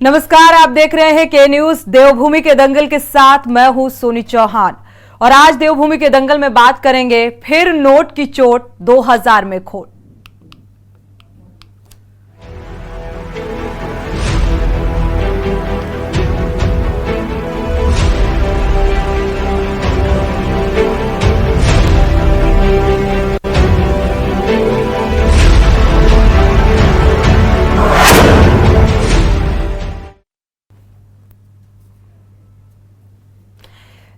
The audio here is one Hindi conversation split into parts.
नमस्कार, आप देख रहे हैं के न्यूज। देवभूमि के दंगल के साथ मैं हूं सोनी चौहान और आज देवभूमि के दंगल में बात करेंगे फिर नोट की चोट 2000 में खोट।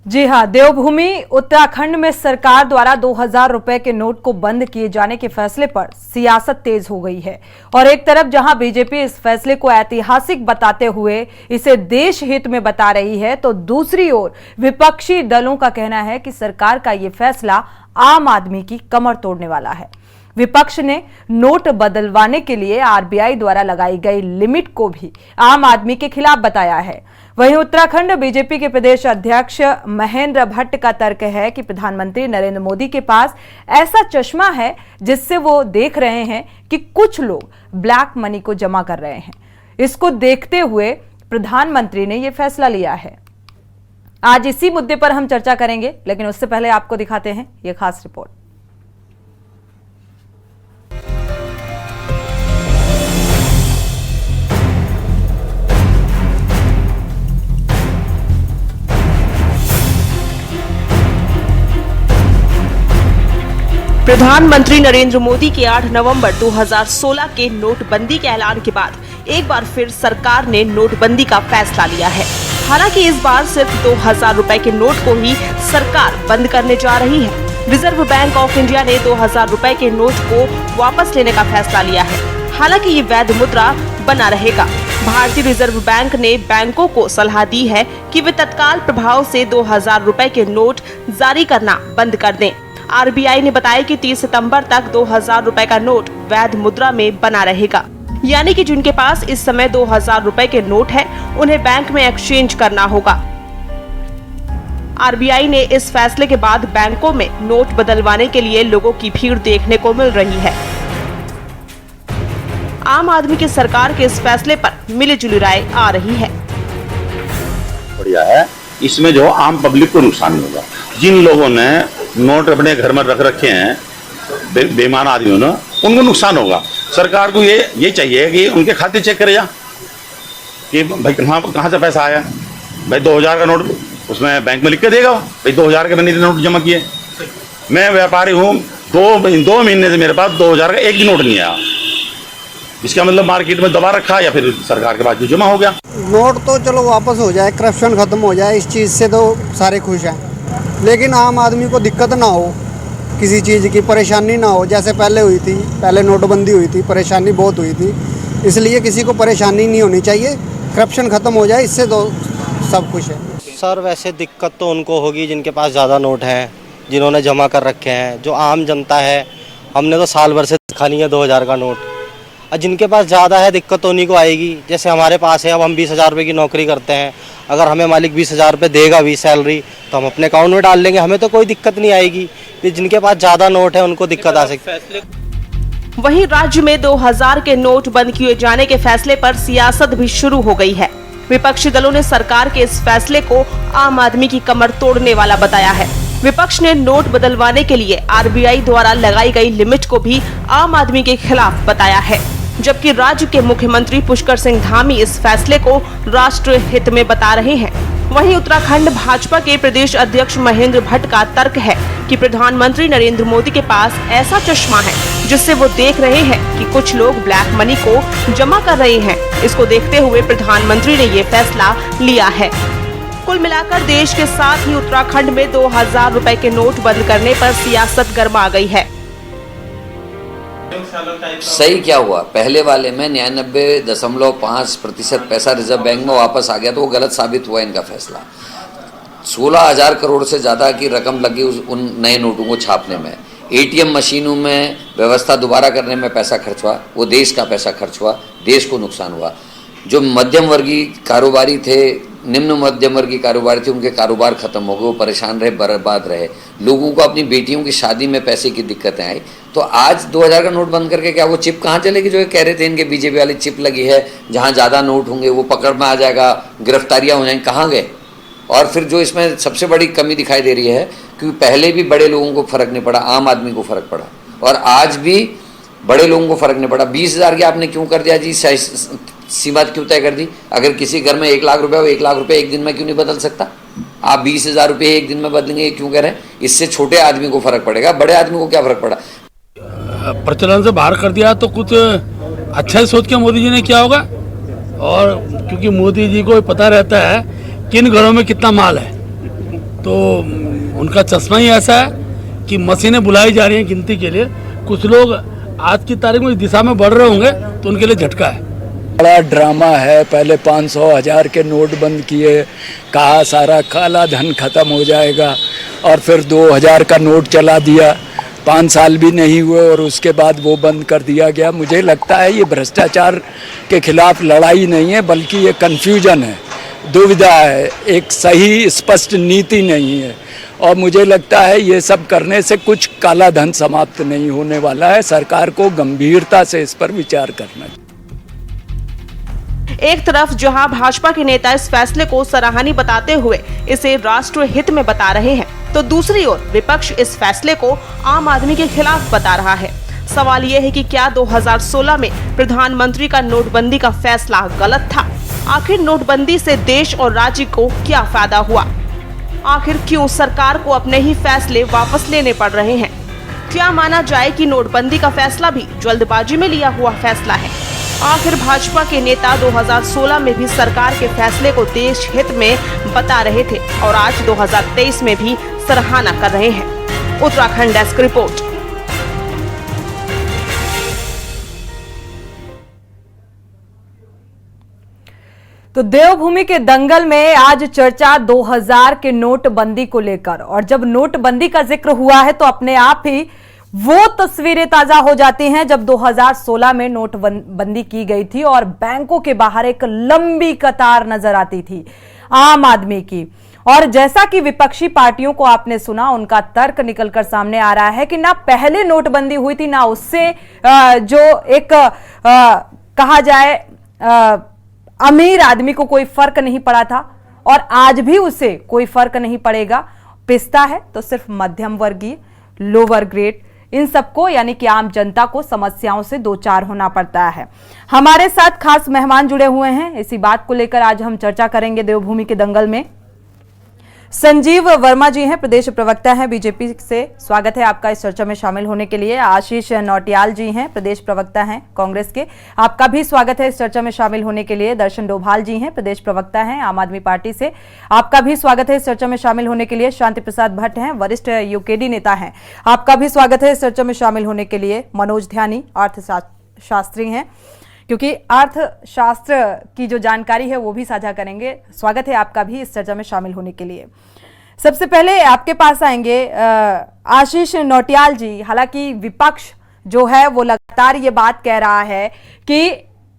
जी हां, देवभूमि उत्तराखंड में सरकार द्वारा 2000 रुपए के नोट को बंद किए जाने के फैसले पर सियासत तेज हो गई है और एक तरफ जहां बीजेपी इस फैसले को ऐतिहासिक बताते हुए इसे देश हित में बता रही है, तो दूसरी ओर विपक्षी दलों का कहना है कि सरकार का यह फैसला आम आदमी की कमर तोड़ने वाला है। विपक्ष ने नोट बदलवाने के लिए आरबीआई द्वारा लगाई गई लिमिट को भी आम आदमी के खिलाफ बताया है। वहीं उत्तराखंड बीजेपी के प्रदेश अध्यक्ष महेंद्र भट्ट का तर्क है कि प्रधानमंत्री नरेंद्र मोदी के पास ऐसा चश्मा है जिससे वो देख रहे हैं कि कुछ लोग ब्लैक मनी को जमा कर रहे हैं। इसको देखते हुए प्रधानमंत्री ने यह फैसला लिया है। आज इसी मुद्दे पर हम चर्चा करेंगे, लेकिन उससे पहले आपको दिखाते हैं यह खास रिपोर्ट। प्रधानमंत्री नरेंद्र मोदी के 8 नवंबर 2016 के नोटबंदी के ऐलान के बाद एक बार फिर सरकार ने नोटबंदी का फैसला लिया है। हालांकि इस बार सिर्फ 2000 रुपए के नोट को ही सरकार बंद करने जा रही है। रिजर्व बैंक ऑफ इंडिया ने 2000 रुपए के नोट को वापस लेने का फैसला लिया है। हालांकि ये वैध मुद्रा बना रहेगा। भारतीय रिजर्व बैंक ने बैंकों को सलाह दी है कि वे तत्काल प्रभाव से 2000 रुपए के नोट जारी करना बंद कर दें। आरबीआई ने बताया कि 30 सितंबर तक 2000 रुपए का नोट वैध मुद्रा में बना रहेगा, यानी कि जिनके पास इस समय 2000 रुपए के नोट है उन्हें बैंक में एक्सचेंज करना होगा। आरबीआई ने इस फैसले के बाद बैंकों में नोट बदलवाने के लिए लोगों की भीड़ देखने को मिल रही है। आम आदमी की सरकार के इस फैसले पर मिलीजुली राय आ रही है। बढ़िया है, इसमें जो आम पब्लिक को नुकसान नहीं होगा। जिन लोगों ने नोट अपने घर में रख रखे हैं बेईमान आदमियों ने, उनको नुकसान होगा। सरकार को ये चाहिए कि उनके खाते चेक करे जा कि भाई कहाँ से पैसा आया। भाई 2000 का नोट उसमें बैंक में लिख के देगा, भाई 2000 के मैंने नोट जमा किए। मैं व्यापारी हूँ, 2 महीने से मेरे पास 2000 का एक भी नोट नहीं आया। इसका मतलब मार्केट में दबा रखा या फिर सरकार के पास जो जमा हो गया। नोट तो चलो वापस हो जाए, करप्शन खत्म हो जाए, इस चीज़ से तो सारे खुश हैं। लेकिन आम आदमी को दिक्कत ना हो, किसी चीज़ की परेशानी ना हो, जैसे पहले हुई थी। पहले नोटबंदी हुई थी, परेशानी बहुत हुई थी, इसलिए किसी को परेशानी नहीं होनी चाहिए। करप्शन खत्म हो जाए, इससे तो सब खुश है। सर वैसे दिक्कत तो उनको होगी जिनके पास ज़्यादा नोट हैं, जिन्होंने जमा कर रखे हैं। जो आम जनता है, हमने तो साल भर से देखा नहीं है 2000 का नोट। और जिनके पास ज़्यादा है दिक्कत तो उन्हीं को आएगी। जैसे हमारे पास है, अब हम 20,000 रुपये की नौकरी करते हैं, अगर हमें मालिक 20,000 रुपये देगा भी सैलरी, तो हम अपने अकाउंट में डाल लेंगे, हमें तो कोई दिक्कत नहीं आएगी। फिर जिनके पास ज़्यादा नोट है उनको दिक्कत आ सकती है। वहीं राज्य में 2000 के नोट बंद किए जाने के फैसले पर सियासत भी शुरू हो गई है। विपक्षी दलों ने सरकार के इस फैसले को आम आदमी की कमर तोड़ने वाला बताया है। विपक्ष ने नोट बदलवाने के लिए आरबीआई द्वारा लगाई गई लिमिट को भी आम आदमी के खिलाफ बताया है, जबकि राज्य के मुख्यमंत्री पुष्कर सिंह धामी इस फैसले को राष्ट्र हित में बता रहे हैं। वहीं उत्तराखंड भाजपा के प्रदेश अध्यक्ष महेंद्र भट्ट का तर्क है कि प्रधानमंत्री नरेंद्र मोदी के पास ऐसा चश्मा है जिससे वो देख रहे हैं कि कुछ लोग ब्लैक मनी को जमा कर रहे हैं। इसको देखते हुए प्रधानमंत्री ने ये फैसला लिया है। कुल मिलाकर देश के साथ ही उत्तराखंड में 2000 रुपए के नोट बंद करने पर सियासत गर्मा गई है। सही क्या हुआ, पहले वाले में 99.5% पैसा रिजर्व बैंक में वापस आ गया, तो वो गलत साबित हुआ इनका फैसला। 16,000 करोड़ से ज़्यादा की रकम लगी उन नए नोटों को छापने में। एटीएम मशीनों में व्यवस्था दोबारा करने में पैसा खर्च हुआ, वो देश का पैसा खर्च हुआ, देश को नुकसान हुआ। जो मध्यम वर्गीय कारोबारी थे, निम्न मध्यम वर्ग के कारोबार थे, उनके कारोबार खत्म हो गए, वो परेशान रहे, बर्बाद रहे, लोगों को अपनी बेटियों की शादी में पैसे की दिक्कतें आई। तो आज 2000 का नोट बंद करके क्या वो चिप कहाँ चलेगी जो कह रहे थे इनके बीजेपी वाली चिप लगी है, जहाँ ज़्यादा नोट होंगे वो पकड़ में आ जाएगा, गिरफ्तारियाँ हो जाएंगी, कहाँ गए? और फिर जो इसमें सबसे बड़ी कमी दिखाई दे रही है, क्योंकि पहले भी बड़े लोगों को फर्क नहीं पड़ा, आम आदमी को फर्क पड़ा, और आज भी बड़े लोगों को फर्क नहीं पड़ा। 20,000 की आपने क्यों कर दिया जी, सीमा क्यों तय कर दी? अगर किसी घर में 1 लाख रुपए हो, 1 लाख रुपए एक दिन में क्यों नहीं बदल सकता? आप 20,000 रुपये एक दिन में बदलेंगे, ये क्यों कह रहे हैं? इससे छोटे आदमी को फर्क पड़ेगा, बड़े आदमी को क्या फर्क पड़ा? प्रचलन से बाहर कर दिया तो कुछ अच्छा ही सोच के मोदी जी ने किया होगा, और क्योंकि मोदी जी को पता रहता है किन घरों में कितना माल है, तो उनका चश्मा ही ऐसा है कि मशीनें बुलाई जा रही हैं गिनती के लिए। कुछ लोग आज की तारीख में इस दिशा में बढ़ रहे होंगे तो उनके लिए झटका है। बड़ा ड्रामा है। पहले 500 1000 के नोट बंद किए, कहा सारा काला धन खत्म हो जाएगा, और फिर 2000 का नोट चला दिया। 5 साल भी नहीं हुए और उसके बाद वो बंद कर दिया गया। मुझे लगता है ये भ्रष्टाचार के खिलाफ लड़ाई नहीं है, बल्कि ये कन्फ्यूजन है, दुविधा है, एक सही स्पष्ट नीति नहीं है। और मुझे लगता है ये सब करने से कुछ काला धन समाप्त नहीं होने वाला है। सरकार को गंभीरता से इस पर विचार करना चाहिए। एक तरफ जहां भाजपा के नेता इस फैसले को सराहनीय बताते हुए इसे राष्ट्र हित में बता रहे हैं, तो दूसरी ओर विपक्ष इस फैसले को आम आदमी के खिलाफ बता रहा है। सवाल ये है कि क्या 2016 में प्रधानमंत्री का नोटबंदी का फैसला गलत था? आखिर नोटबंदी से देश और राज्य को क्या फायदा हुआ? आखिर क्यों सरकार को अपने ही फैसले वापस लेने पड़ रहे हैं? क्या माना जाए कि नोटबंदी का फैसला भी जल्दबाजी में लिया हुआ फैसला है? आखिर भाजपा के नेता 2016 में भी सरकार के फैसले को देश हित में बता रहे थे और आज 2023 में भी सराहना कर रहे हैं। Uttarakhand desk report. तो देवभूमि के दंगल में आज चर्चा 2000 के नोटबंदी को लेकर, और जब नोटबंदी का जिक्र हुआ है तो अपने आप ही वो तस्वीरें ताजा हो जाती हैं जब 2016 में नोटबंदी की गई थी और बैंकों के बाहर एक लंबी कतार नजर आती थी आम आदमी की। और जैसा कि विपक्षी पार्टियों को आपने सुना, उनका तर्क निकलकर सामने आ रहा है कि ना पहले नोटबंदी हुई थी, ना उससे जो एक कहा जाए अमीर आदमी को कोई फर्क नहीं पड़ा था, और आज भी उसे कोई फर्क नहीं पड़ेगा। पिसता है तो सिर्फ मध्यम वर्गीय, लोअर ग्रेड, इन सबको यानी कि आम जनता को समस्याओं से दो चार होना पड़ता है। हमारे साथ खास मेहमान जुड़े हुए हैं, इसी बात को लेकर आज हम चर्चा करेंगे देवभूमि के दंगल में। संजीव वर्मा जी हैं, प्रदेश प्रवक्ता हैं बीजेपी से, स्वागत है आपका इस चर्चा में शामिल होने के लिए। आशीष नौटियाल जी हैं, प्रदेश प्रवक्ता हैं कांग्रेस के, आपका भी स्वागत है इस चर्चा में शामिल होने के लिए। दर्शन डोभाल जी हैं, प्रदेश प्रवक्ता हैं आम आदमी पार्टी से, आपका भी स्वागत है इस चर्चा में शामिल होने के लिए। शांति प्रसाद भट्ट हैं, वरिष्ठ यूकेडी नेता हैं, आपका भी स्वागत है इस चर्चा में शामिल होने के लिए। मनोज ध्यानी अर्थशास्त्री हैं, क्योंकि अर्थशास्त्र की जो जानकारी है वो भी साझा करेंगे, स्वागत है आपका भी इस चर्चा में शामिल होने के लिए। सबसे पहले आपके पास आएंगे आशीष नौटियाल जी। हालांकि विपक्ष जो है वो लगातार ये बात कह रहा है कि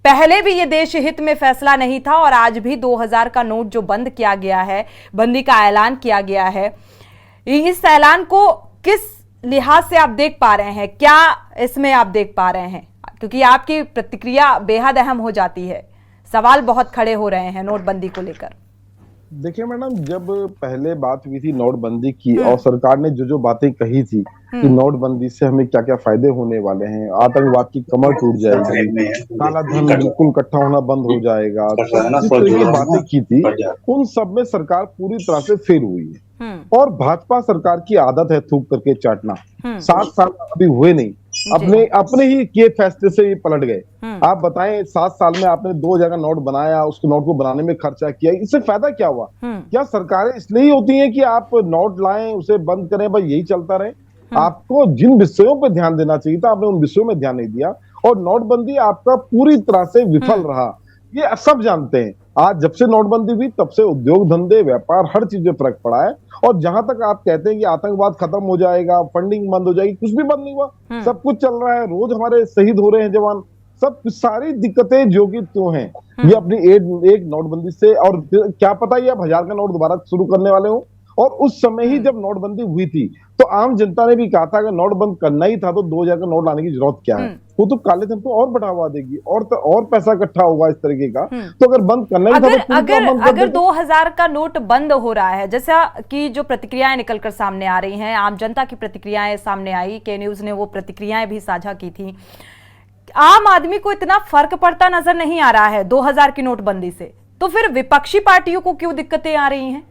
पहले भी ये देश हित में फैसला नहीं था और आज भी 2000 का नोट जो बंद किया गया है, बंदी का ऐलान किया गया है, इस ऐलान को किस लिहाज से आप देख पा रहे हैं? क्या इसमें आप देख पा रहे हैं? क्योंकि आपकी प्रतिक्रिया बेहद अहम हो जाती है, सवाल बहुत खड़े हो रहे हैं नोटबंदी को लेकर। देखिए मैडम, जब पहले बात हुई थी नोटबंदी की और सरकार ने जो जो बातें कही थी कि नोटबंदी से हमें क्या क्या फायदे होने वाले हैं, आतंकवाद की कमर टूट जाएगी, काला धन बिल्कुल इकट्ठा होना बंद हो जाएगा, जिस तरह की बातें की थी उन सब में सरकार पूरी तरह से फेल हुई है। और भाजपा सरकार की आदत है थूक करके चाटना। 7 साल अभी हुए नहीं, अपने ही किए फैसले से ये पलट गए। आप बताएं, 7 साल में आपने 2000 का नोट बनाया, उसको नोट को बनाने में खर्चा किया, इससे फायदा क्या हुआ? क्या सरकारें इसलिए ही होती हैं कि आप नोट लाएं, उसे बंद करें, बस यही चलता रहे? आपको जिन विषयों पर ध्यान देना चाहिए था आपने उन विषयों में ध्यान नहीं दिया, और नोटबंदी आपका पूरी तरह से विफल रहा, ये सब जानते हैं। आज जब से नोटबंदी हुई तब से उद्योग धंधे, व्यापार, हर चीज में फर्क पड़ा है। और जहां तक आप कहते हैं कि आतंकवाद खत्म हो जाएगा, फंडिंग बंद हो जाएगी, कुछ भी बंद नहीं हुआ, सब कुछ चल रहा है। रोज हमारे शहीद हो रहे हैं जवान, सब सारी दिक्कतें जो कि तो हैं ये अपनी एक नोटबंदी से, और फिर क्या पता ये अब 1000 का नोट दोबारा शुरू करने वाले हो। और उस समय ही जब नोटबंदी हुई थी तो आम जनता ने भी कहा था अगर नोट बंद करना ही था तो 2000 का नोट लाने की जरूरत क्या है, वो तो काले धन को और बढ़ावा देगी और पैसा इकट्ठा होगा इस तरीके का। तो अगर बंद करना ही था तो अगर 2000 का नोट बंद हो रहा है, जैसा कि जो प्रतिक्रियाएं निकलकर सामने आ रही हैं, आम जनता की प्रतिक्रियाएं सामने आई, के न्यूज ने वो प्रतिक्रियाएं भी साझा की थी, आम आदमी को इतना फर्क पड़ता नजर नहीं आ रहा है 2000 की नोटबंदी से, तो फिर विपक्षी पार्टियों को क्यों दिक्कतें आ रही हैं?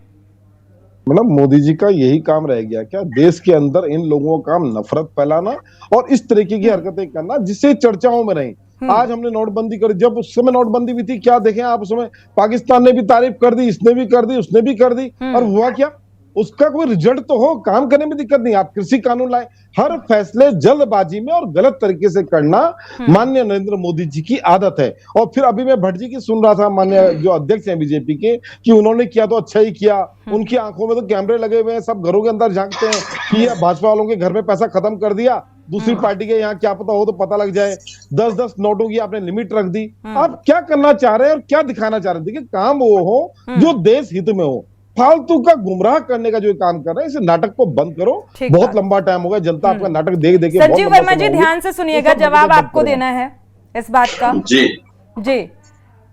मतलब मोदी जी का यही काम रह गया क्या, देश के अंदर इन लोगों का नफरत फैलाना और इस तरीके की हरकतें करना जिससे चर्चाओं में रहे। आज हमने नोटबंदी कर, जब उस समय नोटबंदी हुई थी क्या देखें आप, उस समय पाकिस्तान ने भी तारीफ कर दी, इसने भी कर दी, उसने भी कर दी, और हुआ क्या, उसका कोई रिजल्ट तो हो, काम करने में दिक्कत नहीं। आप कृषि कानून लाए, हर फैसले जल्दबाजी में और गलत तरीके से करना माननीय नरेंद्र मोदी जी की आदत है। और फिर अभी मैं भट्ट जी की सुन रहा था, माननीय जो अध्यक्ष हैं बीजेपी के, कि उन्होंने किया तो अच्छा ही किया, उनकी आंखों में तो कैमरे लगे हुए हैं, सब घरों के अंदर झांकते हैं कि ये भाजपा वालों के घर में पैसा खत्म कर दिया, दूसरी पार्टी के यहाँ क्या पता हो तो पता लग जाए, 10-10 नोटों की आपने लिमिट रख दी। आप क्या करना चाह रहे हैं और क्या दिखाना चाह रहे हैं? देखिए काम वो हो जो देश हित में हो, फालतू का गुमराह करने का जो काम कर रहे हैं, इस नाटक को बंद करो। बहुत लंबा टाइम हो गया, जनता आपका नाटक देख देख के। संजीव वर्मा जी ध्यान से सुनिएगा, जवाब आपको देना है इस बात का। जी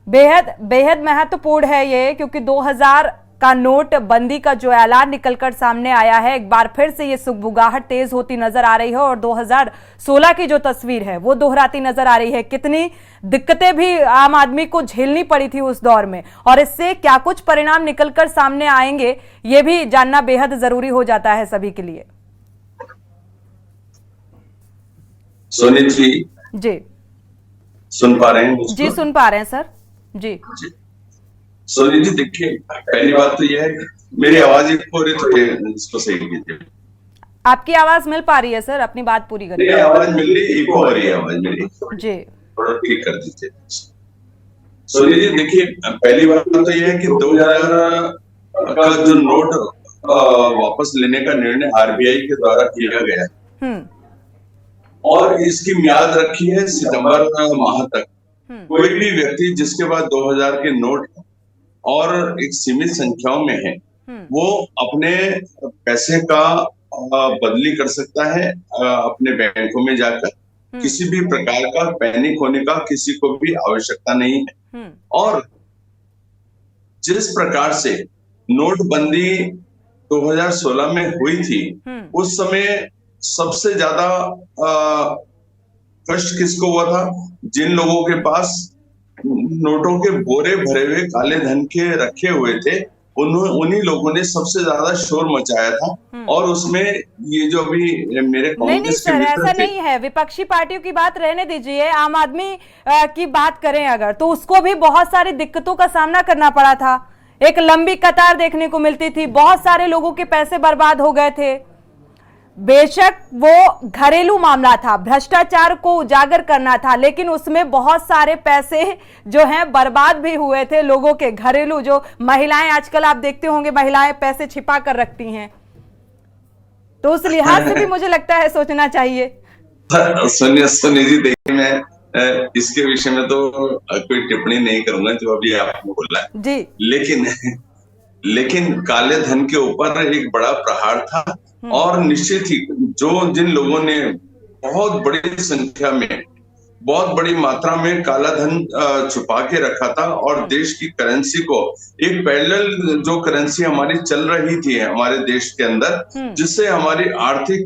बेहद बेहद महत्वपूर्ण है ये, क्योंकि 2000 का नोट बंदी का जो ऐलान निकलकर सामने आया है, एक बार फिर से ये सुगबुगाहट तेज होती नजर आ रही है और 2016 की जो तस्वीर है वो दोहराती नजर आ रही है। कितनी दिक्कतें भी आम आदमी को झेलनी पड़ी थी उस दौर में, और इससे क्या कुछ परिणाम निकलकर सामने आएंगे ये भी जानना बेहद जरूरी हो जाता है सभी के लिए। सोनी जी सुन पा रहे हैं? जी सुन पा रहे हैं सर। जी सोनी जी देखिए, पहली बात तो यह है कि मेरी आवाज हो रही तो इसको सही कीजिए। आपकी आवाज मिल पा रही है सर, अपनी बात पूरी करिए। मेरी आवाज मिल रही, इको हो रही है आवाज मेरी जी, थोड़ा ठीक कर दीजिए। सोनी जी देखिए, पहली बात तो यह है कि 2000 का जो नोट वापस लेने का निर्णय आरबीआई के द्वारा किया गया है और इसकी म्याद रखी है सितंबर माह तक। कोई भी व्यक्ति जिसके पास 2000 के नोट और एक सीमित संख्याओं में है, वो अपने पैसे का बदली कर सकता है अपने बैंकों में जाकर। किसी भी प्रकार का पैनिक होने का किसी को भी आवश्यकता नहीं है। और जिस प्रकार से नोटबंदी 2016 में हुई थी, उस समय सबसे ज्यादा कष्ट किसको हुआ था? जिन लोगों के पास नोटों के बोरे भरे हुए काले धन के रखे हुए थे, उन्हीं लोगों ने सबसे ज्यादा शोर मचाया था। और उसमें ये जो अभी मेरे नहीं सर, ऐसा नहीं है। विपक्षी पार्टियों की बात रहने दीजिए, आम आदमी की बात करें अगर, तो उसको भी बहुत सारी दिक्कतों का सामना करना पड़ा था। एक लंबी कतार देखने को मिलती थी, बहुत सारे लोगों के पैसे बर्बाद हो गए थे। बेशक वो घरेलू मामला था, भ्रष्टाचार को उजागर करना था, लेकिन उसमें बहुत सारे पैसे जो हैं बर्बाद भी हुए थे लोगों के। घरेलू जो महिलाएं, आजकल आप देखते होंगे महिलाएं पैसे छिपा कर रखती हैं, तो उस लिहाज से भी मुझे लगता है सोचना चाहिए। सोनी जी देखिए, मैं इसके विषय में तो कोई टिप्पणी नहीं करूंगा जो अभी आपने बोला जी, लेकिन काले धन के ऊपर एक बड़ा प्रहार था। और निश्चित ही जिन लोगों ने बहुत बड़ी संख्या में, बहुत बड़ी मात्रा में काला धन छुपा के रखा था और देश की करेंसी को, एक पैरेलल जो करेंसी हमारी चल रही थी हमारे देश के अंदर, जिससे हमारी आर्थिक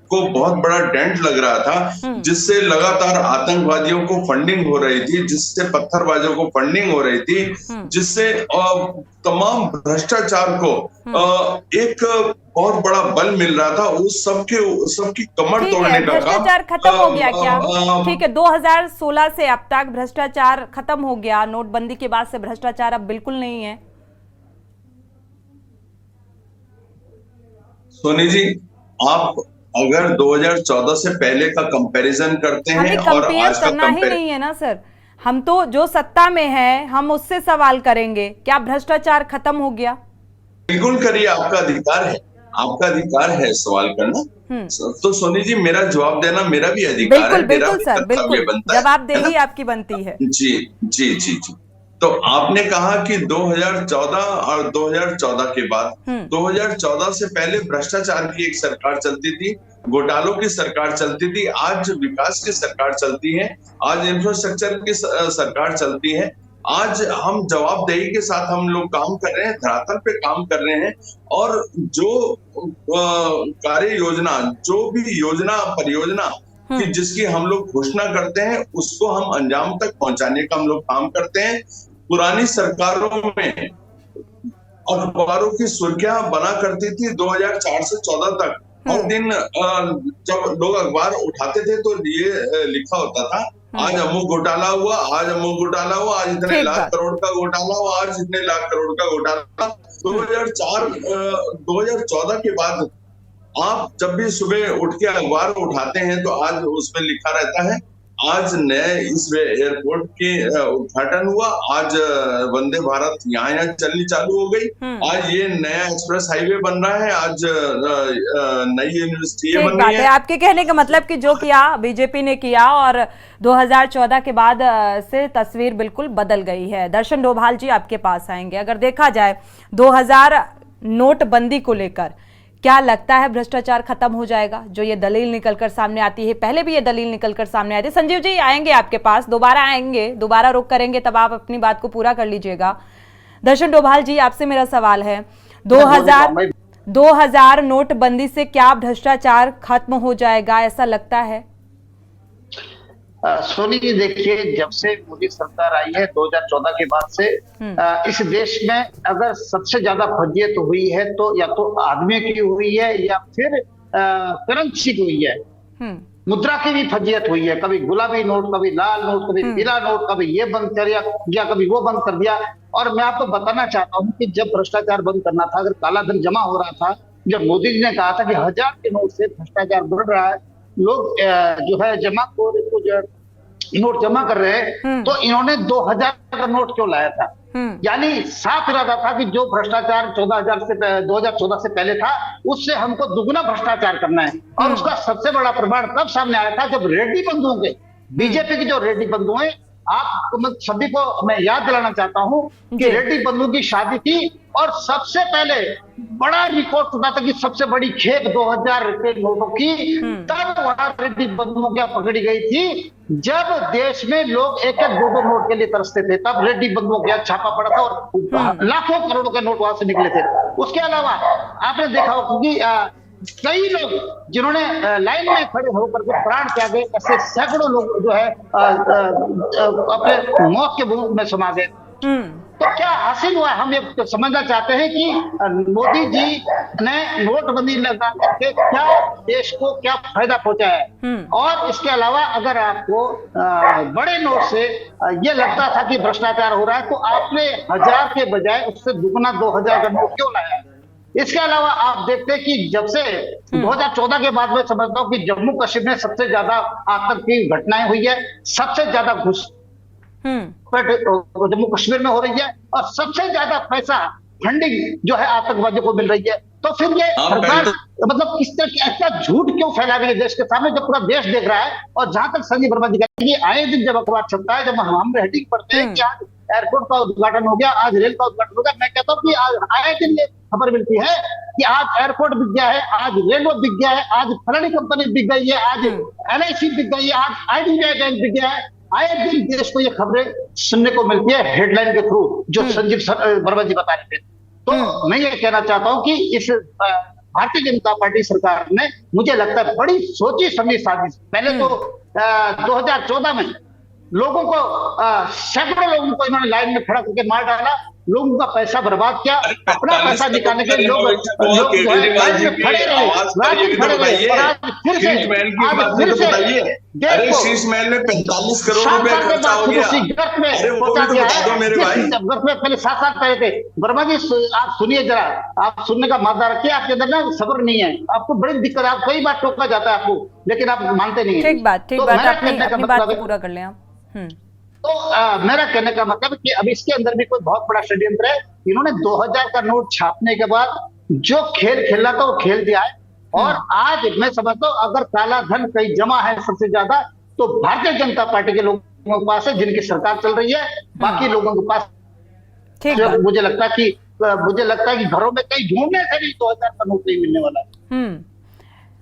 को बहुत बड़ा डेंट लग रहा था, जिससे लगातार आतंकवादियों को फंडिंग हो रही थी, जिससे पत्थरबाजों को फंडिंग हो रही थी, जिससे तमाम भ्रष्टाचार को एक बहुत बड़ा बल मिल रहा था। उस सबकी कमर तोड़ने का काम। भ्रष्टाचार खत्म हो गया क्या? ठीक है, 2016 से अब तक भ्रष्टाचार खत्म हो गया, नोटबंदी के बाद से भ्रष्टाचार अब बिल्कुल नहीं है। सोनी जी, आप अगर 2014 से पहले का कंपैरिजन करते हैं और आज का करना ही नहीं है ना सर, हम तो जो सत्ता में है हम उससे सवाल करेंगे, क्या भ्रष्टाचार खत्म हो गया? बिल्कुल करिए, आपका अधिकार है। आपका अधिकार है सवाल करना। तो सोनी जी, मेरा जवाब देना मेरा भी अधिकार है, बिल्कुल मेरा बिल्कुल भी सर, कर्तव्य बिल्कुल बनता है जवाबदेही आपकी बनती है। जी जी जी जी। तो आपने कहा कि 2014 और 2014 के बाद, 2014 से पहले भ्रष्टाचार की एक सरकार चलती थी, घोटालों की सरकार चलती थी, आज विकास की सरकार चलती है, आज इंफ्रास्ट्रक्चर की सरकार चलती है। आज हम जवाबदेही के साथ हम लोग काम कर रहे हैं, धरातल पे काम कर रहे हैं, और जो कार्य योजना, जो भी योजना परियोजना कि जिसकी हम लोग घोषणा करते हैं, उसको हम अंजाम तक पहुंचाने का हम लोग काम करते हैं। पुरानी सरकारों में अखबारों की सुर्खियां बना करती थी 2004 से 14 तक। हर दिन जब लोग अखबार उठाते थे तो ये लिखा होता था, आज अमुक घोटाला हुआ, आज अमुक घोटाला हुआ, आज इतने लाख करोड़ का घोटाला हुआ, आज इतने लाख करोड़ का घोटाला। 2014 के बाद आप जब भी सुबह उठ के अखबार उठाते हैं तो आज उसमें लिखा रहता है, आज नए इस एयरपोर्ट के उद्घाटन हुआ, आज वंदे भारत यहाँ चलनी चालू हो गई, आज ये नया एक्सप्रेस हाईवे बन रहा है, आज नई यूनिवर्सिटी बन रही है। आपके कहने का मतलब कि जो किया बीजेपी ने किया, और 2014 के बाद से तस्वीर बिल्कुल बदल गई है। दर्शन डोभाल जी आपके पास आएंगे। अगर देखा जाए 2000 नोटबंदी को लेकर क्या लगता है भ्रष्टाचार खत्म हो जाएगा? जो ये दलील निकलकर सामने आती है, पहले भी ये दलील निकलकर सामने आई थी। संजीव जी आएंगे आपके पास, दोबारा आएंगे, दोबारा रुक करेंगे, तब आप अपनी बात को पूरा कर लीजिएगा। दर्शन डोभाल जी, आपसे मेरा सवाल है, 2000 नोटबंदी से क्या भ्रष्टाचार खत्म हो जाएगा, ऐसा लगता है? सोनी जी, देखिए, जब से मोदी सरकार आई है 2014 के बाद से इस देश में अगर सबसे ज्यादा फजीयत हुई है तो या तो आदमी की हुई है या फिर करेंसी की हुई है। मुद्रा की भी फजीयत हुई है, कभी गुलाबी नोट, कभी लाल नोट, कभी पीला नोट, कभी ये बंद कर दिया, कभी वो बंद कर दिया। और मैं आपको बताना चाहता हूँ कि जब भ्रष्टाचार बंद करना था, अगर काला धन जमा हो रहा था, जब मोदी जी ने कहा था कि 1000 के नोट से भ्रष्टाचार बढ़ रहा है, लोग जो है नोट जमा कर रहे हैं, तो इन्होंने 2000 का नोट क्यों लाया था? यानी साफ इरादा था कि जो भ्रष्टाचार 2014 से पहले था, उससे हमको दुगना भ्रष्टाचार करना है। और उसका सबसे बड़ा प्रमाण तब सामने आया था जब रेड्डी बंधुओं के, बीजेपी की जो रेड्डी बंधु हैं, आप सभी को मैं याद दिलाना चाहता हूं कि रेड्डी बंधु की शादी थी, और सबसे पहले बड़ा रिकॉर्ड टूटा था कि सबसे बड़ी खेप 2000 के नोटों की तब वहां रेड्डी बंधुओं क्या पकड़ी गई थी, जब देश में लोग एक एक दो नोट के लिए तरसते थे, तब रेड्डी बंधुओं का छापा पड़ा था और लाखों करोड़ों के नोट वहां से निकले थे। उसके अलावा आपने देखा होगा कि कई लोग जिन्होंने लाइन में खड़े होकर के प्राण त्यागे, ऐसे सैकड़ों लोग जो है अपने मौत के मुंह में समा गए। तो क्या हासिल हुआ? हम ये समझना चाहते हैं कि मोदी जी ने नोटबंदी लगा करके क्या देश को क्या फायदा पहुंचा है। और इसके अलावा अगर आपको बड़े नोट से ये लगता था कि भ्रष्टाचार हो रहा है, तो आपने 1000 के बजाय उससे दुगना 2000 का नोट क्यों लाया है? इसके अलावा आप देखते हैं कि जब से 2014 के बाद मैं समझता हूँ कि जम्मू कश्मीर में सबसे ज्यादा आतंक की घटनाएं हुई है, सबसे ज्यादा घुसपैठ जम्मू कश्मीर में हो रही है, और सबसे ज्यादा पैसा फंडिंग जो है आतंकवादियों को मिल रही है। तो फिर ये सरकार मतलब किस तरह की ऐसा झूठ क्यों फैला रही है देश के सामने, जब पूरा देश देख रहा है। और जहां तक संजीव वर्मा जी कहते हैं, आए दिन जब अखबार छपता है, जब हम हेडिंग पढ़ते हैं कि आज एयरपोर्ट का उद्घाटन हो गया, आज रेल का उद्घाटन हो गया, मैं कहता हूँ कि आए दिन ये खबर मिलती है कि आज एयरपोर्ट बिक गया है, आज रेलवे बिक गया है, आज फलानी कंपनी बिक गई है, आज LIC बिक गई है, आज IDBI बैंक बिक गया है। आए दिन देश को ये खबरें सुनने को मिलती है हेडलाइन के थ्रू, जो संजीव वर्मा जी बता रहे थे। तो मैं ये कहना चाहता हूँ कि इस भारतीय जनता पार्टी सरकार ने, मुझे लगता है, बड़ी सोची समझी साजिश, पहले तो 2014 में लोगों को सैकड़ों लोगों को इन्होंने लाइन में खड़ा करके मार डाला, लोगों का पैसा बर्बाद किया, अपना पैसा निकालने के लिए लोग लाइन में खड़े रहे, अरे शीश महल में 45 करोड़ रुपए खर्चा हो गया। पहले 7 साल पहले थे। वर्मा जी, आप सुनिए जरा, आप सुनने का मादा रखिए, आपके अंदर ना सब्र नहीं है, आपको बड़ी दिक्कत है, आप कई बार टोका जाता है आपको, लेकिन आप मानते नहीं है। ठीक बात, अपनी बात को पूरा कर लें आप। तो मेरा कहने का मतलब कि अब इसके अंदर भी कोई बहुत बड़ा षड्यंत्र है। इन्होंने 2000 का नोट छापने के बाद जो खेल खेलना था वो खेल दिया है। और आज मैं समझता हूँ अगर काला धन कहीं जमा है सबसे ज्यादा तो भारतीय जनता पार्टी के लोगों के पास है, जिनकी सरकार चल रही है। बाकी लोगों के पास मुझे लगता है कि घरों में कहीं ढूंढने से भी 2000 का नोट नहीं मिलने वाला है।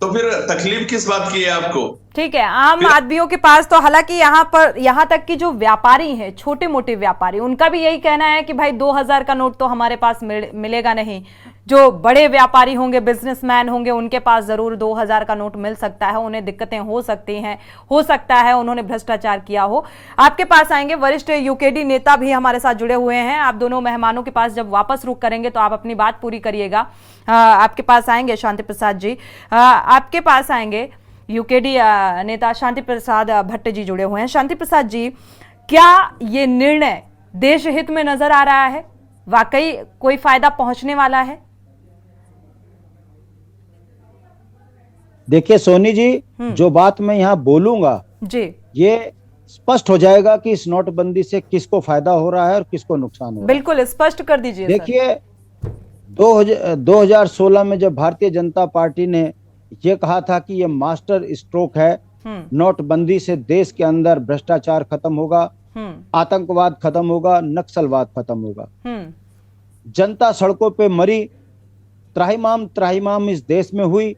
तो फिर तकलीफ किस बात की है आपको? ठीक है, आम आदमियों के पास तो हालांकि यहाँ तक कि जो व्यापारी हैं, छोटे मोटे व्यापारी, उनका भी यही कहना है कि भाई 2000 का नोट तो हमारे पास मिलेगा नहीं। जो बड़े व्यापारी होंगे, बिजनेसमैन होंगे, उनके पास जरूर 2000 का नोट मिल सकता है, उन्हें दिक्कतें हो सकती हैं, हो सकता है उन्होंने भ्रष्टाचार किया हो। आपके पास आएंगे वरिष्ठ यूकेडी नेता भी हमारे साथ जुड़े हुए हैं। आप दोनों मेहमानों के पास जब वापस रुख करेंगे तो आप अपनी बात पूरी करिएगा। आपके पास आएंगे शांति प्रसाद जी, आपके पास आएंगे यूकेडी नेता शांति प्रसाद भट्ट जी जुड़े हुए हैं। शांति प्रसाद जी, क्या ये निर्णय देश हित में नजर आ रहा है? वाकई कोई फायदा पहुंचने वाला है? देखिए सोनी जी, जो बात मैं यहाँ बोलूंगा जी, ये स्पष्ट हो जाएगा कि इस नोटबंदी से किसको फायदा हो रहा है और किसको नुकसान हो रहा है। बिल्कुल स्पष्ट कर दीजिए। देखिए 2016 में जब भारतीय जनता पार्टी ने ये कहा था कि ये मास्टर स्ट्रोक है, नोटबंदी से देश के अंदर भ्रष्टाचार खत्म होगा, आतंकवाद खत्म होगा, नक्सलवाद खत्म होगा, जनता सड़कों पे मरी, त्राहिमाम इस देश में हुई।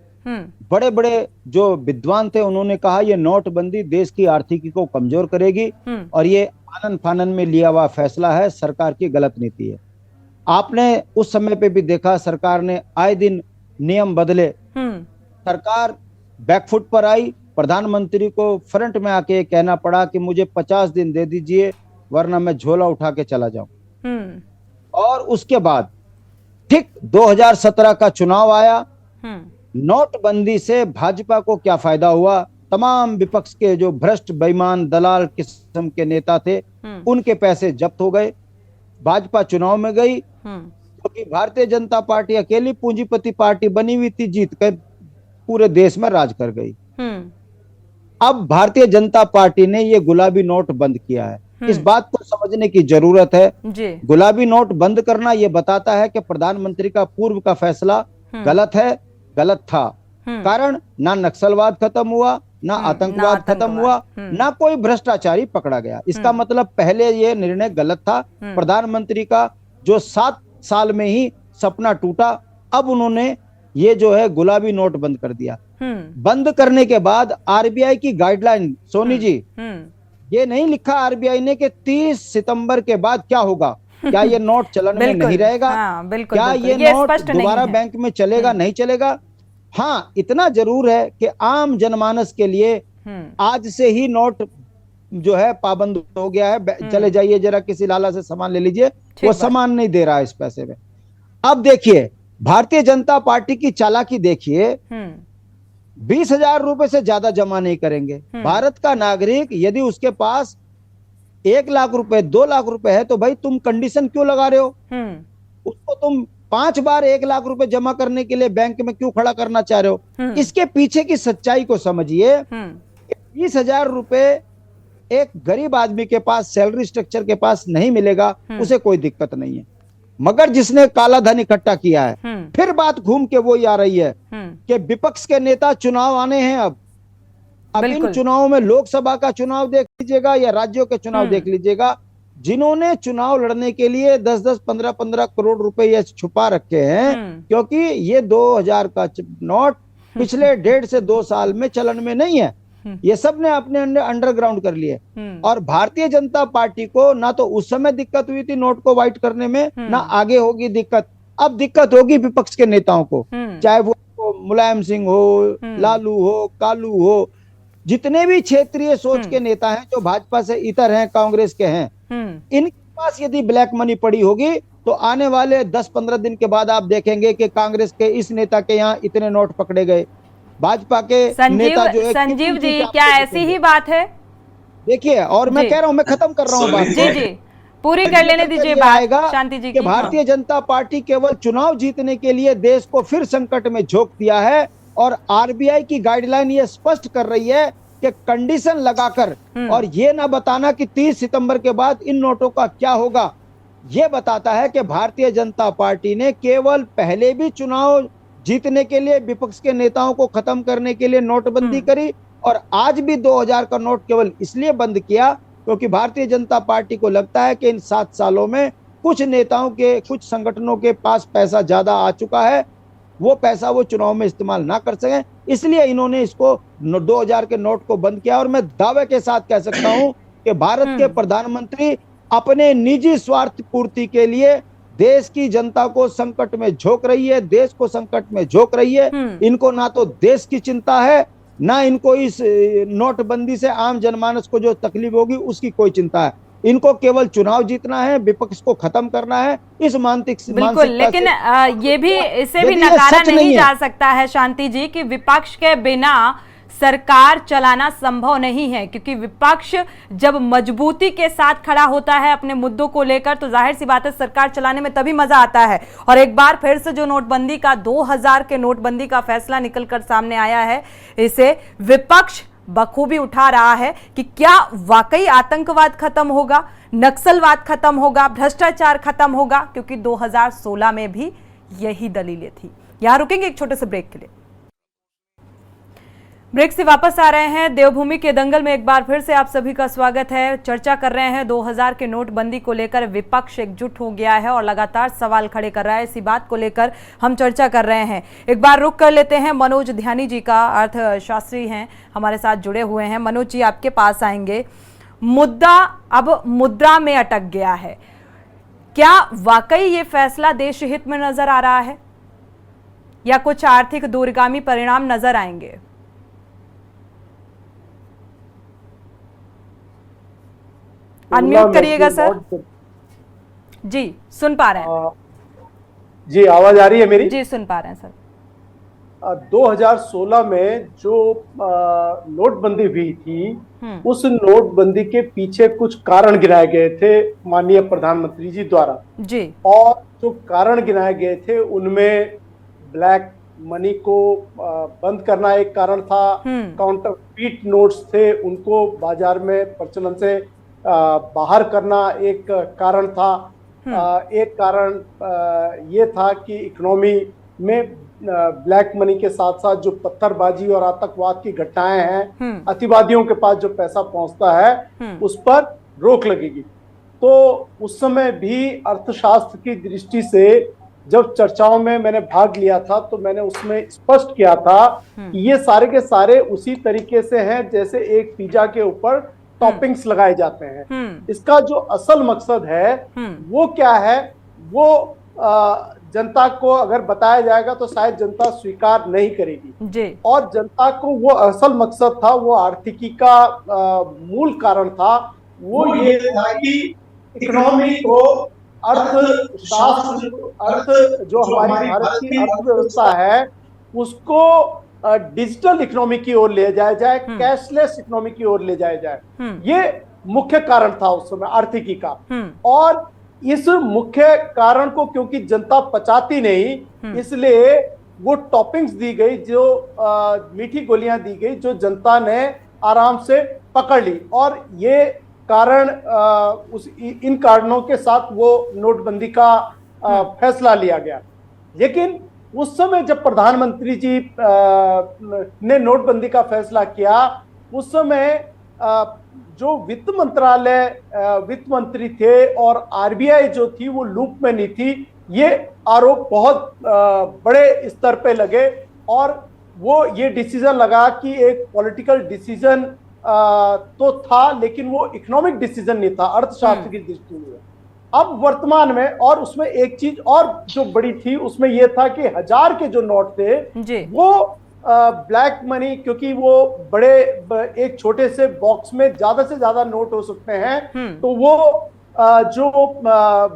बड़े बड़े जो विद्वान थे उन्होंने कहा ये नोटबंदी देश की आर्थिकी को कमजोर करेगी और ये आनन फानन में लिया हुआ फैसला है, सरकार की गलत नीति है। आपने उस समय पे भी देखा सरकार ने आए दिन नियम बदले, सरकार बैकफुट पर आई, प्रधानमंत्री को फ्रंट में आके कहना पड़ा कि मुझे 50 दिन दे दीजिए वरना मैं झोला उठा के चला जाऊं। और उसके बाद ठीक 2017 का चुनाव आया, नोटबंदी से भाजपा को क्या फायदा हुआ? तमाम विपक्ष के जो भ्रष्ट बेईमान दलाल किस्म के नेता थे उनके पैसे जब्त हो गए, भाजपा चुनाव में गई क्योंकि भारतीय जनता पार्टी अकेली पूंजीपति पार्टी बनी हुई थी, जीत कर पूरे देश में राज कर गई। अब भारतीय जनता पार्टी ने ये गुलाबी नोट बंद किया है। इस बात को समझने की जरूरत है। गुलाबी नोट बंद करना ये बताता है कि प्रधानमंत्री का पूर्व का फैसला गलत है, गलत था। कारण ना नक्सलवाद खत्म हुआ, ना आतंकवाद खत्म हुआ, ना कोई भ्रष्टाचारी पकड़ा गया। इसका मतलब पहले ये निर्णय गलत था प्रधानमंत्री का, जो 7 साल में ही सपना टूटा। अब उन्होंने ये जो है गुलाबी नोट बंद कर दिया। बंद करने के बाद आरबीआई की गाइडलाइन, सोनी जी, ये नहीं लिखा आरबीआई ने कि 30 सितंबर के बाद क्या होगा, क्या ये नोट चलन में नहीं रहेगा, क्या ये नोट दोबारा बैंक में चलेगा नहीं चलेगा। हाँ, इतना जरूर है कि आम जनमानस के लिए आज से ही नोट जो है पाबंद हो गया है। चले जाइए जरा किसी लाला से सामान ले लीजिए, वो सामान नहीं दे रहा है इस पैसे में। अब देखिए भारतीय जनता पार्टी की चालाकी देखिए, 20,000 रुपए से ज्यादा जमा नहीं करेंगे। भारत का नागरिक यदि उसके पास 1 लाख रुपए 2 लाख रुपए है तो भाई तुम कंडीशन क्यों लगा रहे हो? उसको तुम 5 बार 1 लाख रुपए जमा करने के लिए बैंक में क्यों खड़ा करना चाह रहे हो? इसके पीछे की सच्चाई को समझिए। 20,000 रुपए एक गरीब आदमी के पास, सैलरी स्ट्रक्चर के पास नहीं मिलेगा, उसे कोई दिक्कत नहीं है, मगर जिसने काला धन इकट्ठा किया है, फिर बात घूम के वो ही आ रही है कि विपक्ष के नेता, चुनाव आने हैं अब इन चुनावों में लोकसभा का चुनाव देख लीजिएगा या राज्यों के चुनाव देख लीजिएगा, जिन्होंने चुनाव लड़ने के लिए 10-10, 15-15 करोड़ रुपए ये छुपा रखे हैं, क्योंकि ये 2000 का नोट पिछले 1.5 से 2 साल में चलन में नहीं है। ये सब ने अपने अंडरग्राउंड कर लिए। और भारतीय जनता पार्टी को ना तो उस समय दिक्कत हुई थी नोट को व्हाइट करने में, ना आगे होगी दिक्कत। अब दिक्कत होगी विपक्ष के नेताओं को, चाहे वो मुलायम सिंह हो, लालू हो, कालू हो, जितने भी क्षेत्रीय सोच के नेता हैं जो भाजपा से इतर हैं, कांग्रेस के हैं, इनके पास यदि ब्लैक मनी पड़ी होगी तो आने वाले 10-15 दिन के बाद आप देखेंगे कि कांग्रेस के इस नेता के यहाँ इतने नोट पकड़े गए, भाजपा के नेता जो है। संजीव जी, क्या ऐसी ही बात है? देखिए, और मैं कह रहा हूं, मैं खत्म कर रहा हूं बात। जी पूरी कर लेने दीजिए बात शांति जी की। भारतीय जनता पार्टी केवल चुनाव जीतने के लिए देश को फिर संकट में झोंक दिया है और आरबीआई की गाइडलाइन ये स्पष्ट कर रही है कि कंडीशन लगाकर, और ये ना बताना कि 30 सितंबर के बाद इन नोटों का क्या होगा, ये बताता है कि भारतीय जनता पार्टी ने केवल पहले भी चुनाव जीतने के लिए विपक्ष के नेताओं को खत्म करने के लिए नोटबंदी करी, और आज भी 2000 का नोट केवल इसलिए बंद किया क्योंकि भारतीय जनता पार्टी को लगता है कि इन 7 सालों में कुछ नेताओं के, कुछ संगठनों के पास पैसा ज्यादा आ चुका है, वो पैसा वो चुनाव में इस्तेमाल ना कर सकें, इसलिए इन्होंने इसको 2000 के नोट को बंद किया। और मैं दावे के साथ कह सकता हूं कि भारत के प्रधानमंत्री अपने निजी स्वार्थ पूर्ति के लिए देश की जनता को संकट में झोंक रही है, देश को संकट में झोंक रही है। इनको ना तो देश की चिंता है, ना इनको इस नोटबंदी से आम जनमानस को जो तकलीफ होगी उसकी कोई चिंता है। इनको केवल चुनाव जीतना है, विपक्ष को खत्म करना है, इस बिल्कुल। लेकिन ये भी, इसे भी नकारा नहीं जा सकता है शांति जी कि विपक्ष के बिना सरकार चलाना संभव नहीं है, क्योंकि विपक्ष जब मजबूती के साथ खड़ा होता है अपने मुद्दों को लेकर तो जाहिर सी बात है सरकार चलाने में तभी मजा आता है। और एक बार फिर से जो नोटबंदी का 2000 के नोटबंदी का फैसला निकलकर सामने आया है, इसे विपक्ष बखूबी उठा रहा है कि क्या वाकई आतंकवाद खत्म होगा, नक्सलवाद खत्म होगा, भ्रष्टाचार खत्म होगा, क्योंकि 2016 में भी यही दलीलें थी। यहां रुकेंगे एक छोटे से ब्रेक के लिए। ब्रेक से वापस आ रहे हैं। देवभूमि के दंगल में एक बार फिर से आप सभी का स्वागत है। चर्चा कर रहे हैं 2000 के नोटबंदी को लेकर विपक्ष एकजुट हो गया है और लगातार सवाल खड़े कर रहा है। इसी बात को लेकर हम चर्चा कर रहे हैं। एक बार रुक कर लेते हैं, मनोज ध्यानी जी का, अर्थशास्त्री हैं, हमारे साथ जुड़े हुए हैं। मनोज जी, आपके पास आएंगे। मुद्दा अब मुद्रा में अटक गया है, क्या वाकई ये फैसला देश हित में नजर आ रहा है या कुछ आर्थिक दूरगामी परिणाम नजर आएंगे? अनम्यूट करिएगा सर। जी सुन पा रहे हैं। जी आवाज आ रही है मेरी? जी सुन पा रहे हैं सर। 2016 में जो नोटबंदी हुई थी, उस नोटबंदी के पीछे कुछ कारण गिनाए गए थे माननीय प्रधानमंत्री जी द्वारा जी, और जो कारण गिनाए गए थे उनमें ब्लैक मनी को बंद करना एक कारण था, काउंटरफीट नोट्स थे उनको बाजार में प्रचलन से बाहर करना एक कारण था। एक कारण ये था कि इकोनॉमी में ब्लैक मनी के साथ साथ जो पत्थरबाजी और आतंकवाद की घटनाएं हैं, अतिवादियों के पास जो पैसा पहुंचता है उस पर रोक लगेगी। तो उस समय भी अर्थशास्त्र की दृष्टि से जब चर्चाओं में मैंने भाग लिया था तो मैंने उसमें स्पष्ट किया था कि ये सारे के सारे उसी तरीके से हैं जैसे एक पिज्जा के ऊपर टॉपिंग्स लगाए जाते हैं। इसका जो असल मकसद है वो क्या है, वो जनता को अगर बताया जाएगा तो शायद जनता स्वीकार नहीं करेगी जी। और जनता को वो असल मकसद था, वो आर्थिकी का मूल कारण था, वो ये था कि इकोनॉमी को, अर्थशास्त्र, जो हमारी भारत की अर्थव्यवस्था है उसको डिजिटल इकोनॉमी की ओर ले जाया जाए, कैशलेस इकोनॉमी की ओर ले जाया जाए। ये मुख्य कारण था उस समय आर्थिकी का। और इस मुख्य कारण को क्योंकि जनता पचाती नहीं, इसलिए वो टॉपिंग्स दी गई, जो मीठी गोलियां दी गई, जो जनता ने आराम से पकड़ ली। और ये कारण इन कारणों के साथ वो नोटबंदी का फैसला लिया गया। लेकिन उस समय जब प्रधानमंत्री जी ने नोटबंदी का फैसला किया, उस समय जो वित्त मंत्रालय, वित्त मंत्री थे और आरबीआई जो थी वो लूप में नहीं थी। ये आरोप बहुत बड़े स्तर पे लगे और वो ये डिसीजन लगा कि एक पॉलिटिकल डिसीजन तो था लेकिन वो इकोनॉमिक डिसीजन नहीं था अर्थशास्त्र की दृष्टि में। अब वर्तमान में, और उसमें एक चीज और जो बड़ी थी उसमें यह था कि 1000 के जो नोट थे वो ब्लैक मनी, क्योंकि वो बड़े एक छोटे से बॉक्स में ज्यादा से ज्यादा नोट हो सकते हैं, तो वो जो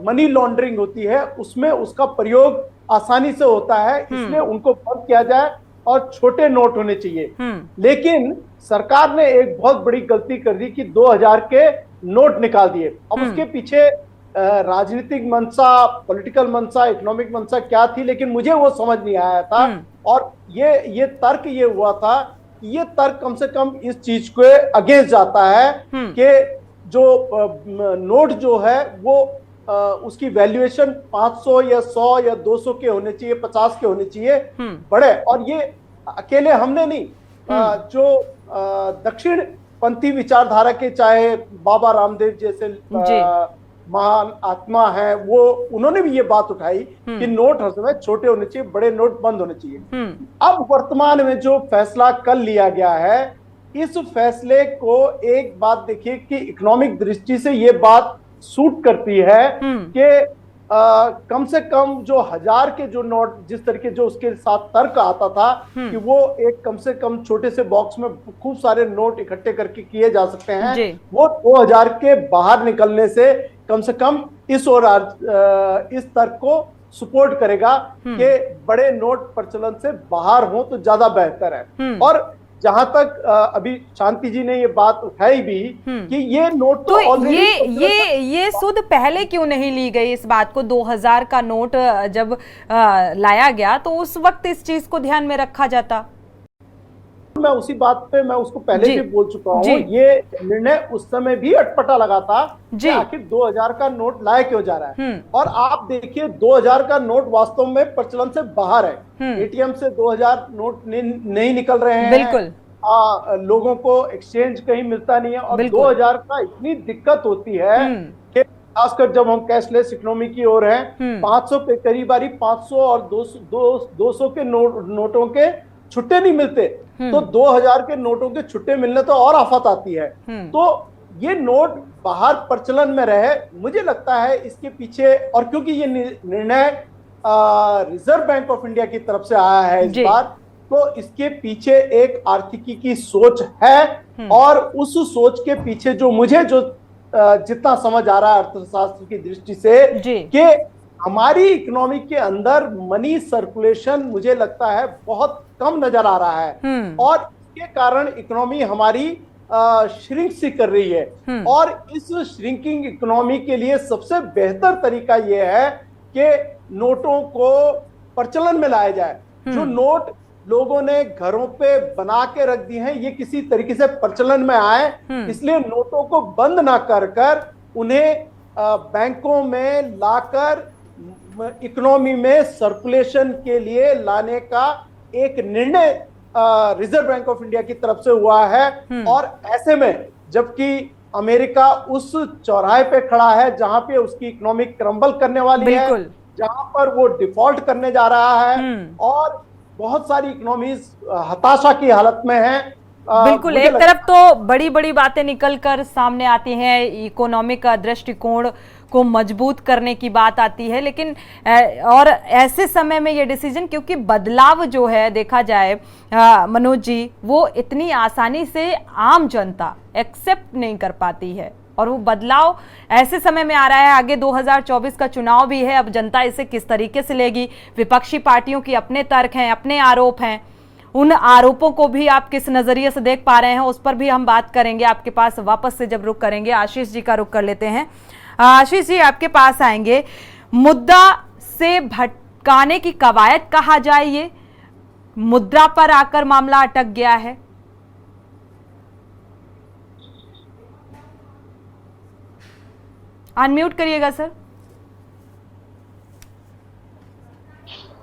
मनी लॉन्ड्रिंग होती है उसमें उसका प्रयोग आसानी से होता है, इसलिए उनको बंद किया जाए और छोटे नोट होने चाहिए। लेकिन सरकार ने एक बहुत बड़ी गलती कर दी कि 2000 के नोट निकाल दिए। अब उसके पीछे राजनीतिक मंशा, पॉलिटिकल मंशा, इकोनॉमिक मंशा क्या थी, लेकिन मुझे वो समझ नहीं आया था। और ये तर्क ये हुआ था कि ये तर्क कम से कम इस चीज के अगेंस्ट जाता है कि जो नोट जो है वो उसकी वैल्यूएशन 500 या 100 या 200 के होने चाहिए, 50 के होने चाहिए बड़े। और ये अकेले हमने नहीं, जो दक्षिण पंथी विचारधारा के चाहे बाबा रामदेव जैसे महान आत्मा है, वो उन्होंने भी ये बात उठाई कि नोट हर समय छोटे होने चाहिए, बड़े नोट बंद होने चाहिए। अब वर्तमान में जो फैसला कल लिया गया है, इस फैसले को एक बात देखिए कि इकोनॉमिक दृष्टि से ये बात सूट करती है कि कम से कम जो 1000 के जो नोट, जिस तरीके जो उसके साथ तर्क आता था कि वो एक कम से कम छोटे से बॉक्स में खूब सारे नोट इकट्ठे करके किए जा सकते हैं, वो 2000 के बाहर निकलने से कम इस तर्क को सपोर्ट करेगा कि बड़े नोट प्रचलन से बाहर हो तो ज्यादा बेहतर है। और जहां तक अभी शांति जी ने ये बात उठाई भी कि ये नोट तो ये सुध पहले क्यों नहीं ली गई इस बात को? 2000 का नोट जब लाया गया तो उस वक्त इस चीज को ध्यान में रखा जाता। मैं उसी बात पे मैं उसको पहले भी बोल चुका हूँ, ये निर्णय उस समय भी अटपटा लगा था कि आखिर 2000 का नोट लाया क्यों जा रहा है। और आप देखिए 2000 का नोट वास्तव में प्रचलन से बाहर है, एटीएम से 2000 नोट नहीं निकल रहे हैं, बिल्कुल लोगों को एक्सचेंज कहीं मिलता नहीं है। और 2000 का इतनी दिक्कत होती है कि खासकर जब हम कैशलेस इकोनॉमी की ओर हैं, 500 पे कई बारी 500 और 200 के नोटों के छुट्टे नहीं मिलते, तो 2000 के नोटों के छुट्टे मिलने तो और आफत आती है। तो ये नोट बाहर प्रचलन में रहे, मुझे लगता है इसके पीछे, और क्योंकि ये निर्णय रिजर्व बैंक ऑफ इंडिया की तरफ से आया है इस बार, तो इसके पीछे एक आर्थिकी की सोच है। और उस सोच के पीछे जो मुझे जितना समझ आ रहा है अर्थशास्त्र की दृष्टि से कि हमारी इकोनॉमी के अंदर मनी सर्कुलेशन मुझे लगता है बहुत कम नजर आ रहा है, और इसके कारण इकोनॉमी हमारी श्रिंक सी कर रही है। और इस श्रिंकिंग इकोनॉमी के लिए सबसे बेहतर तरीका यह है कि नोटों को प्रचलन में लाया जाए। जो नोट लोगों ने घरों पे बना के रख दिए हैं, ये किसी तरीके से प्रचलन में आए, इसलिए नोटों को बंद ना कर उन्हें बैंकों में लाकर इकोनॉमी में सर्कुलेशन के लिए लाने का एक निर्णय रिजर्व बैंक ऑफ इंडिया की तरफ से हुआ है। और ऐसे में जबकि अमेरिका उस चौराहे पे खड़ा है जहां पे उसकी इकोनॉमी क्रम्बल करने वाली है, जहां पर वो डिफॉल्ट करने जा रहा है, और बहुत सारी इकोनॉमीज हताशा की हालत में है। बिल्कुल, एक तरफ तो बड़ी बड़ी बातें निकलकर सामने आती हैं, इकोनॉमिक दृष्टिकोण को मजबूत करने की बात आती है, लेकिन और ऐसे समय में ये डिसीजन, क्योंकि बदलाव जो है देखा जाए मनोज जी, वो इतनी आसानी से आम जनता एक्सेप्ट नहीं कर पाती है, और वो बदलाव ऐसे समय में आ रहा है। आगे 2024 का चुनाव भी है, अब जनता इसे किस तरीके से लेगी? विपक्षी पार्टियों की अपने तर्क हैं, अपने आरोप हैं, उन आरोपों को भी आप किस नजरिए से देख पा रहे हैं, उस पर भी हम बात करेंगे आपके पास वापस से जब रुक करेंगे। आशीष जी का रुक कर लेते हैं। आशीष जी, आपके पास आएंगे। मुद्दा से भटकाने की कवायद कहा जाए, ये मुद्रा पर आकर मामला अटक गया है। अनम्यूट करिएगा सर।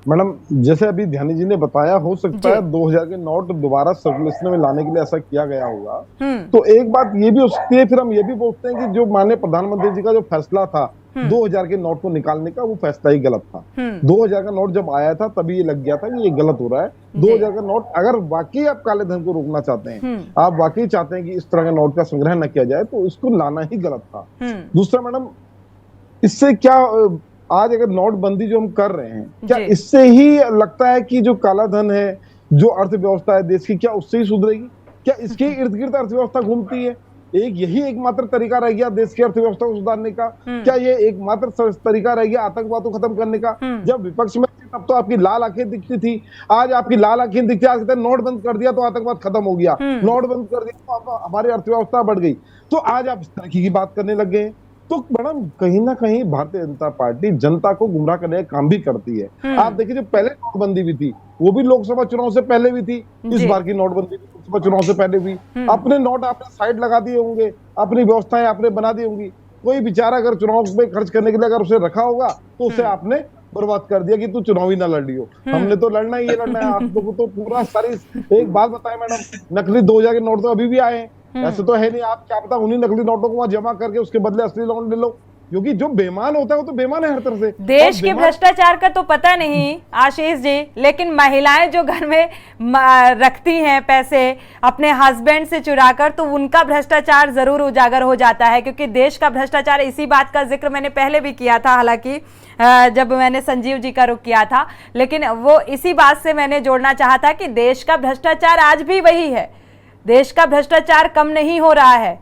मैडम, जैसे अभी ध्यानी जी ने बताया, हो सकता है 2000 के नोट दोबारा सर्कुलेशन में लाने के लिए ऐसा किया गया होगा। तो एक बात ये भी हो सकती है, फिर हम ये भी बोलते हैं कि जो माननीय प्रधानमंत्री जी का जो फैसला था 2000 के नोट को निकालने का, वो फैसला ही गलत था। 2000 का नोट जब आया था तभी ये लग गया था कि ये गलत हो रहा है। 2000 का नोट, अगर वाकई आप काले धन को रोकना चाहते हैं, आप वाकई चाहते हैं कि इस तरह के नोट का संग्रह न किया जाए, तो इसको लाना ही गलत था। दूसरा मैडम, इससे क्या, आज अगर नोटबंदी जो हम कर रहे हैं, क्या इससे ही लगता है कि जो काला धन है, जो अर्थव्यवस्था है देश की, क्या उससे ही सुधरेगी? क्या इसके इर्द गिर्द अर्थव्यवस्था घूमती है? यही एकमात्र तरीका रह गया देश की अर्थव्यवस्था को सुधारने का? क्या ये एकमात्र तरीका रह गया आतंकवाद को खत्म करने का? जब विपक्ष में तब तो आपकी लाल आंखें दिखती थी, आज आपकी लाल आंखें दिखती है। आज कहते हैं नोट बंद कर दिया तो आतंकवाद खत्म हो गया, नोट बंद कर दिया तो हमारी अर्थव्यवस्था बढ़ गई। तो आज आप इस तरह की बात करने लग गए। तो मैडम, कहीं ना कहीं भारतीय जनता पार्टी जनता को गुमराह करने का काम भी करती है। आप देखिए, जो पहले नोटबंदी भी थी, वो भी लोकसभा चुनाव से पहले भी थी। इस बार की नोटबंदी लोकसभा चुनाव से पहले भी। अपने नोट आपने साइड लगा दिए होंगे, अपनी व्यवस्थाएं आपने बना दी होंगी, कोई बेचारा अगर चुनाव में खर्च करने के लिए अगर उसे रखा होगा तो उसे आपने बर्बाद कर दिया कि तू चुनाव ही ना लड़ लियो। हमने तो लड़ना ही है, लड़ना है। आप लोगों को तो पूरा सारी एक बात बताएं मैडम, नकली 2000 के नोट तो अभी भी आए हैं, ऐसे तो है नहीं। आप क्या पता उन्हीं नकली नोटों को वहां जमा करके उसके बदले असली नोट ले लो, क्योंकि जो बेईमान होता है वो तो बेईमान है हर तरह से। देश के भ्रष्टाचार का तो पता नहीं आशीष जी, लेकिन महिलाएं जो घर में रखती हैं पैसे अपने हस्बैंड से चुराकर, तो उनका भ्रष्टाचार जरूर उजागर हो जाता है। क्योंकि देश का भ्रष्टाचार, इसी बात का जिक्र मैंने पहले भी किया था, हालांकि जब मैंने संजीव जी का रुख किया था, लेकिन वो इसी बात से मैंने जोड़ना चाहा था कि देश का भ्रष्टाचार आज भी वही है, देश का भ्रष्टाचार कम नहीं हो रहा है।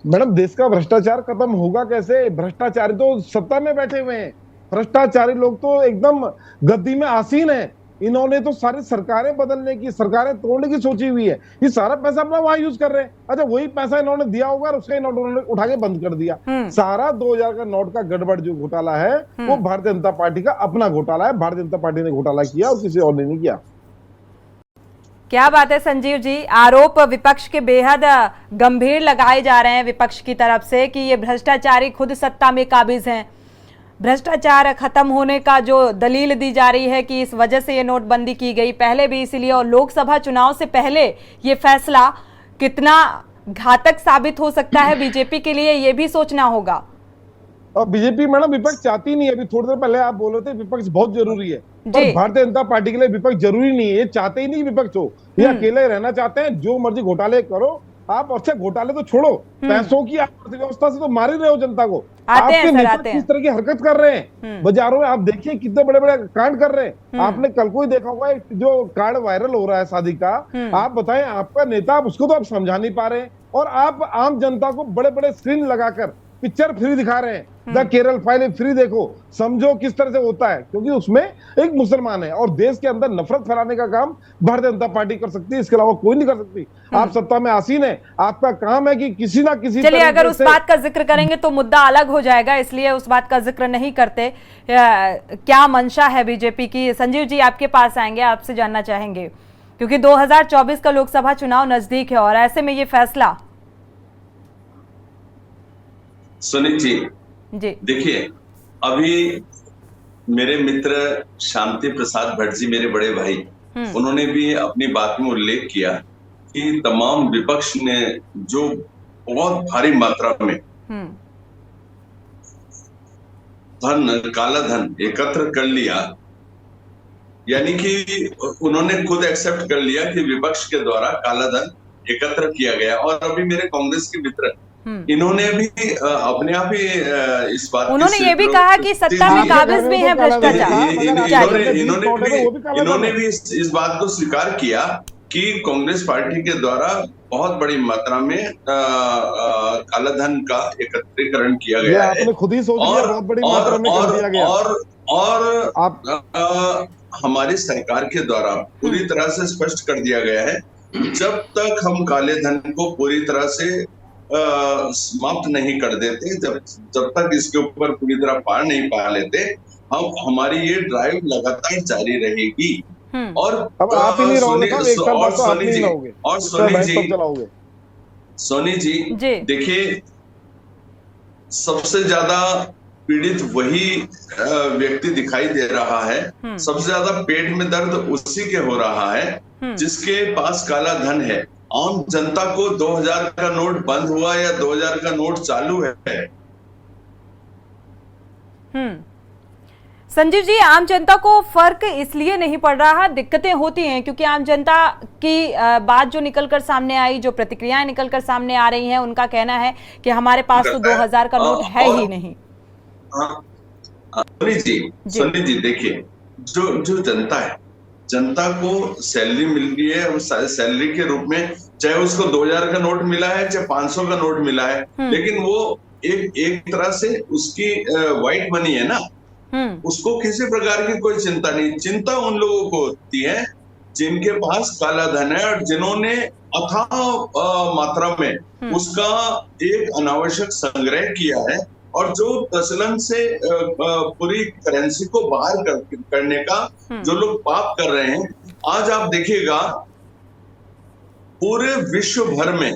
मैडम देश का भ्रष्टाचार खत्म होगा कैसे? भ्रष्टाचारी तो सत्ता में बैठे हुए हैं, भ्रष्टाचारी लोग तो एकदम गद्दी में आसीन है। इन्होंने तो सारी सरकारें बदलने की, सरकारें तोड़ने की सोची हुई है। ये सारा पैसा अपना वहां यूज कर रहे हैं। अच्छा, वही पैसा इन्होंने दिया होगा और उसका नोट उन्होंने उठा के बंद कर दिया। सारा 2000 का नोट का गड़बड़ जो घोटाला है वो भारतीय जनता पार्टी का अपना घोटाला है। भारतीय जनता पार्टी ने घोटाला किया और किसी और ने नहीं किया। क्या बात है संजीव जी, आरोप विपक्ष के बेहद गंभीर लगाए जा रहे हैं विपक्ष की तरफ से कि ये भ्रष्टाचारी खुद सत्ता में काबिज हैं। भ्रष्टाचार खत्म होने का जो दलील दी जा रही है कि इस वजह से ये नोटबंदी की गई, पहले भी इसीलिए, और लोकसभा चुनाव से पहले ये फैसला कितना घातक साबित हो सकता है बीजेपी के लिए, ये भी सोचना होगा। और बीजेपी मैडम विपक्ष चाहती नहीं है। अभी थोड़ी देर पहले आप बोल रहे थे विपक्ष बहुत जरूरी है, पर भारतीय जनता पार्टी के लिए विपक्ष जरूरी नहीं है। ये चाहते ही नहीं विपक्ष हो, ये अकेले रहना चाहते हैं। जो मर्जी घोटाले करो आप, अच्छा घोटाले तो छोड़ो, पैसों की अर्थव्यवस्था से तो मार ही रहे हो जनता को। आपके नेता किस तरह की हरकत कर रहे हैं बाजारों में, आप देखिए कितने बड़े बड़े कांड कर रहे हैं। आपने कल को ही देखा होगा जो कार्ड वायरल हो रहा है शादी का। आप बताएं, आपका नेता, उसको तो आप समझा नहीं पा रहे हैं और आप आम जनता को बड़े बड़े स्क्रीन लगाकर पिक्चर फ्री दिखा रहे हैं। द केरल फाइल फ्री देखो, समझो किस तरह से होता है, क्योंकि उसमें एक मुसलमान है। और देश के अंदर नफरत फैलाने का काम भारतीय जनता पार्टी कर सकती है, इसके अलावा कोई नहीं कर सकती। आप सत्ता में आसीन है, आपका काम है कि किसी ना किसी, चलिए अगर उस बात का जिक्र करेंगे तो मुद्दा अलग हो जाएगा, इसलिए उस बात का जिक्र नहीं करते। क्या मंशा है बीजेपी की? संजीव जी आपके पास आएंगे, आपसे जानना चाहेंगे, क्योंकि 2024 का लोकसभा चुनाव नजदीक है और ऐसे में ये फैसला। सुनील जी देखिए, अभी मेरे मित्र शांति प्रसाद भट्ट जी, मेरे बड़े भाई, उन्होंने भी अपनी बात में उल्लेख किया कि तमाम विपक्ष ने जो बहुत भारी मात्रा में धन, काला धन एकत्र कर लिया, यानी कि उन्होंने खुद एक्सेप्ट कर लिया कि विपक्ष के द्वारा काला धन एकत्र किया गया। और अभी मेरे कांग्रेस के मित्र, इन्होंने भी अपने आप ही इस बात, उन्होंने ये भी कहा कि सत्ता में काबिज भी है भ्रष्टाचार। इन्होंने भी इस बात को स्वीकार किया कि कांग्रेस पार्टी के द्वारा बहुत बड़ी मात्रा में काला धन का एकत्रीकरण किया गया है। आपने खुद ही सोच लिया, बहुत बड़ी मात्रा में कर दिया गया। और हमारी सरकार के द्वारा पूरी तरह से स्पष्ट कर दिया गया है, जब तक हम काले धन को पूरी तरह से समाप्त नहीं कर देते, जब तक इसके ऊपर पूरी तरह पार नहीं पा लेते, हमारी ये ड्राइव लगातार जारी रहेगी। और सोनी जी देखिए, सबसे ज्यादा पीड़ित वही व्यक्ति दिखाई दे रहा है, सबसे ज्यादा पेट में दर्द उसी के हो रहा है जिसके पास काला धन है। आम जनता को 2000 का नोट बंद हुआ या 2000 का नोट चालू है। संजीव जी, आम जनता को फर्क इसलिए नहीं पड़ रहा, दिक्कतें होती हैं क्योंकि आम जनता की बात जो निकलकर सामने आई, जो प्रतिक्रियाएं निकलकर सामने आ रही हैं, उनका कहना है कि हमारे पास तो 2000 का नोट है ही नहीं। सुनी जी देखिए, जो जनता है, जनता को सैलरी मिल रही है, उस सैलरी के रूप में चाहे उसको 2000 का नोट मिला है चाहे 500 का नोट मिला है, लेकिन वो एक तरह से उसकी व्हाइट मनी है ना, उसको किसी प्रकार की कोई चिंता नहीं। चिंता उन लोगों को होती है जिनके पास काला धन है और जिन्होंने अथाह मात्रा में उसका एक अनावश्यक संग्रह किया है और जो प्रचलन से पूरी करेंसी को बाहर करने का जो लोग पाप कर रहे हैं। आज आप देखिएगा पूरे विश्व भर में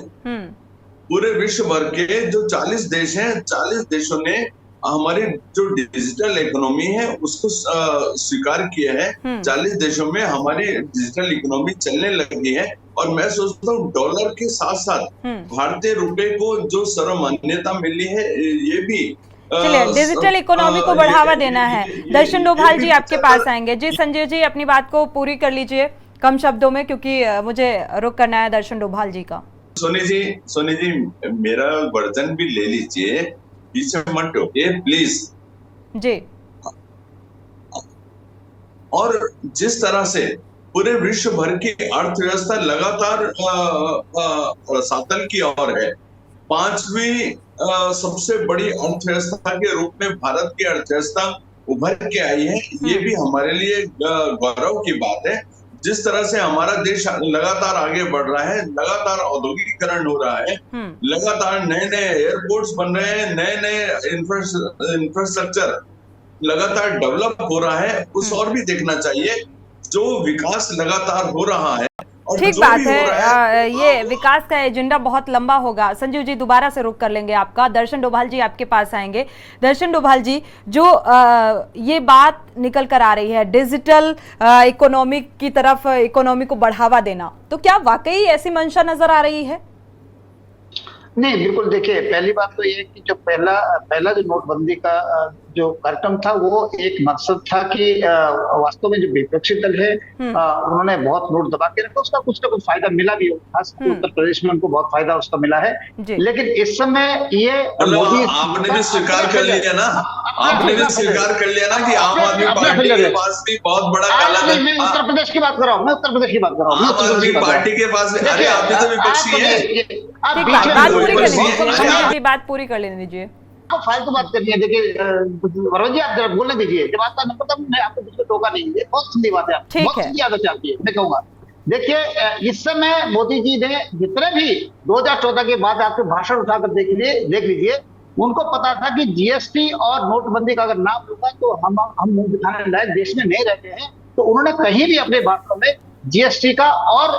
पूरे विश्व भर के जो 40 देश हैं, 40 देशों ने हमारी जो डिजिटल इकोनॉमी है उसको स्वीकार किया है। 40 देशों में हमारी डिजिटल इकोनॉमी चलने लगी है और मैं सोचता हूँ डॉलर के साथ साथ भारतीय रुपए को जो सर्वमान्यता मिली है ये भी चलिए डिजिटल इकोनॉमी को बढ़ावा देना है। दर्शन डोभाल जी आपके पास आएंगे। जी संजय जी अपनी बात को पूरी कर लीजिए कम शब्दों में, क्योंकि मुझे रुक करना है दर्शन डोभाल जी का। सोनी जी मेरा वर्जन भी ले लीजिए, पीछे मत टोकिए प्लीज जी। और जिस तरह से पूरे विश्व भर की अर्थव्यवस्था लगातार रसातल की ओर है, 5वीं सबसे बड़ी अर्थव्यवस्था के रूप में भारत की अर्थव्यवस्था उभर के आई है, ये भी हमारे लिए गौरव की बात है। जिस तरह से हमारा देश लगातार आगे बढ़ रहा है, लगातार औद्योगिकीकरण हो रहा है, लगातार नए नए एयरपोर्ट्स बन रहे हैं, नए नए इंफ्रास्ट्रक्चर लगातार डेवलप हो रहा है, उस और भी देखना चाहिए। जो विकास लगातार हो रहा है ठीक बात है, ये विकास का एजेंडा बहुत लंबा होगा। संजीव जी दोबारा से रुक कर लेंगे आपका। दर्शन डोभाल जी आपके पास आएंगे। दर्शन डोभाल जी जो ये बात निकल कर आ रही है डिजिटल इकोनॉमी की तरफ, इकोनॉमी को बढ़ावा देना, तो क्या वाकई ऐसी मंशा नजर आ रही है? नहीं बिल्कुल, देखिए पहली बात तो ये कि जो पहला जो नोटबंदी का जो कार्यक्रम था वो एक मकसद था कि वास्तव में जो विपक्षी दल है उन्होंने बहुत नोट दबा के रखा, उसका कुछ ना कुछ फायदा मिला भी हो, खासकर उत्तर प्रदेश में उनको बहुत फायदा उसका मिला है। लेकिन इस समय ये मोदी आपने भी स्वीकार कर लिया ना, आपने भी स्वीकार कर लिया ना कि आम आदमी पार्टी के पास भी बहुत बड़ा काला धन। मैं उत्तर प्रदेश की बात कर रहा हूँ, मैं उत्तर प्रदेश की बात कर रहा हूँ। आम आदमी पार्टी के पास, अरे आप भी तो विपक्षी है। बात पूरी कर लेने दीजिए, फालतू बात करनी है। देखिए वरुण जी आप बोलने दीजिए, जब आपका नंबर तब मैं आपको बीच में टोका नहीं है, बहुत सीधी बात है, बहुत सीधी आदत चाहती है मैं कहूँगा। देखिए इस समय मोदी जी ने जितने भी 2014 के बाद आपके भाषण उठाकर देख लीजिए, उनको पता था कि जीएसटी और नोटबंदी का अगर नाम होगा तो हम मुंह दिखाने लायक देश में नहीं रहते हैं, तो उन्होंने कहीं भी अपने भाषणों में जीएसटी का और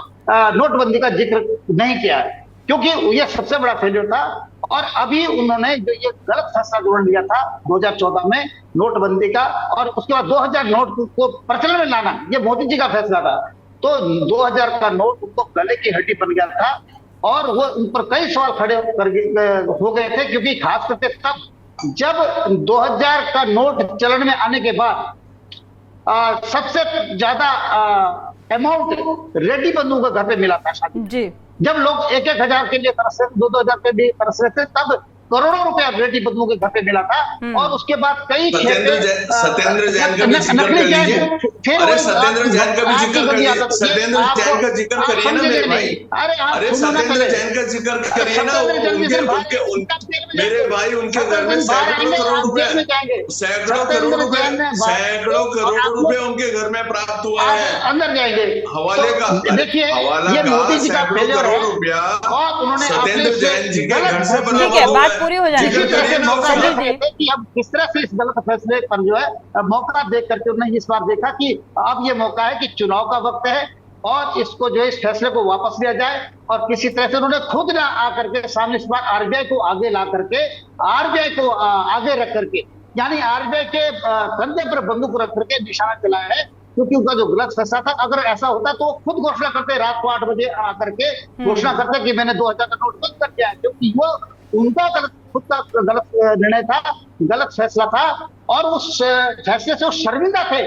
नोटबंदी का जिक्र नहीं किया है, क्योंकि ये सबसे बड़ा फेलियर था। और अभी उन्होंने जो ये गलत फैसला जोड़ लिया था 2014 में नोटबंदी का, और उसके बाद 2000 नोट को प्रचलन में लाना, ये मोदी जी का फैसला था। तो 2000 का नोट उनको गले की हड्डी बन गया था और वो उन पर कई सवाल खड़े हो गए थे, क्योंकि खास करके तब जब 2000 का नोट चलन में आने के बाद सबसे ज्यादा अमाउंट रेडी बंधुओं के घर पे मिला था शादी जी। जब लोग 1,000 के लिए तरस रहे थे, 2,000 के लिए तरस रहे थे, तब करोड़ों रुपया रेडी बंधुओं के घर पे मिला था। और उसके बाद कई सत्येंद्र जैन का भी जिक्र कर लीजिए। अरे सत्येंद्र जैन का भी जिक्र करिए, सत्येंद्र जैन का जिक्र करिए ना मेरे भाई। अरे सत्येंद्र जैन का जिक्र करिए ना, मेरे भाई उनके घर में सैकड़ों करोड़ रुपए उनके घर में प्राप्त हुआ है। अंदर जाएंगे हवाले का, देखिए ये मोदी जी का फेलियर है और उन्होंने सत्येंद्र जैन जी के घर से बना पूरी हो जाएगी। कि अब किस तरह से इस गलत फैसले पर जो है मौका देख करके उन्होंने इस बार देखा कि अब ये मौका है कि चुनाव का वक्त है और इसको जो है इस फैसले को वापस लिया जाए। और किसी तरह से उन्होंने खुद ना आकर के सामने इस बार आरबीआई को आगे ला करके, आरबीआई को आगे रख करके, यानी आरबीआई के कंधे पर बंदूक रख करके निशाना चलाया है, क्योंकि उनका जो गलत फैसला था, अगर ऐसा होता तो वो खुद घोषणा करते, रात को 8 बजे आकर के घोषणा करते कि मैंने 2000 का नोट बंद कर दिया है, क्योंकि वो उनका खुद का गलत निर्णय था, गलत फैसला था। और उस फैसले से वो शर्मिंदा थे।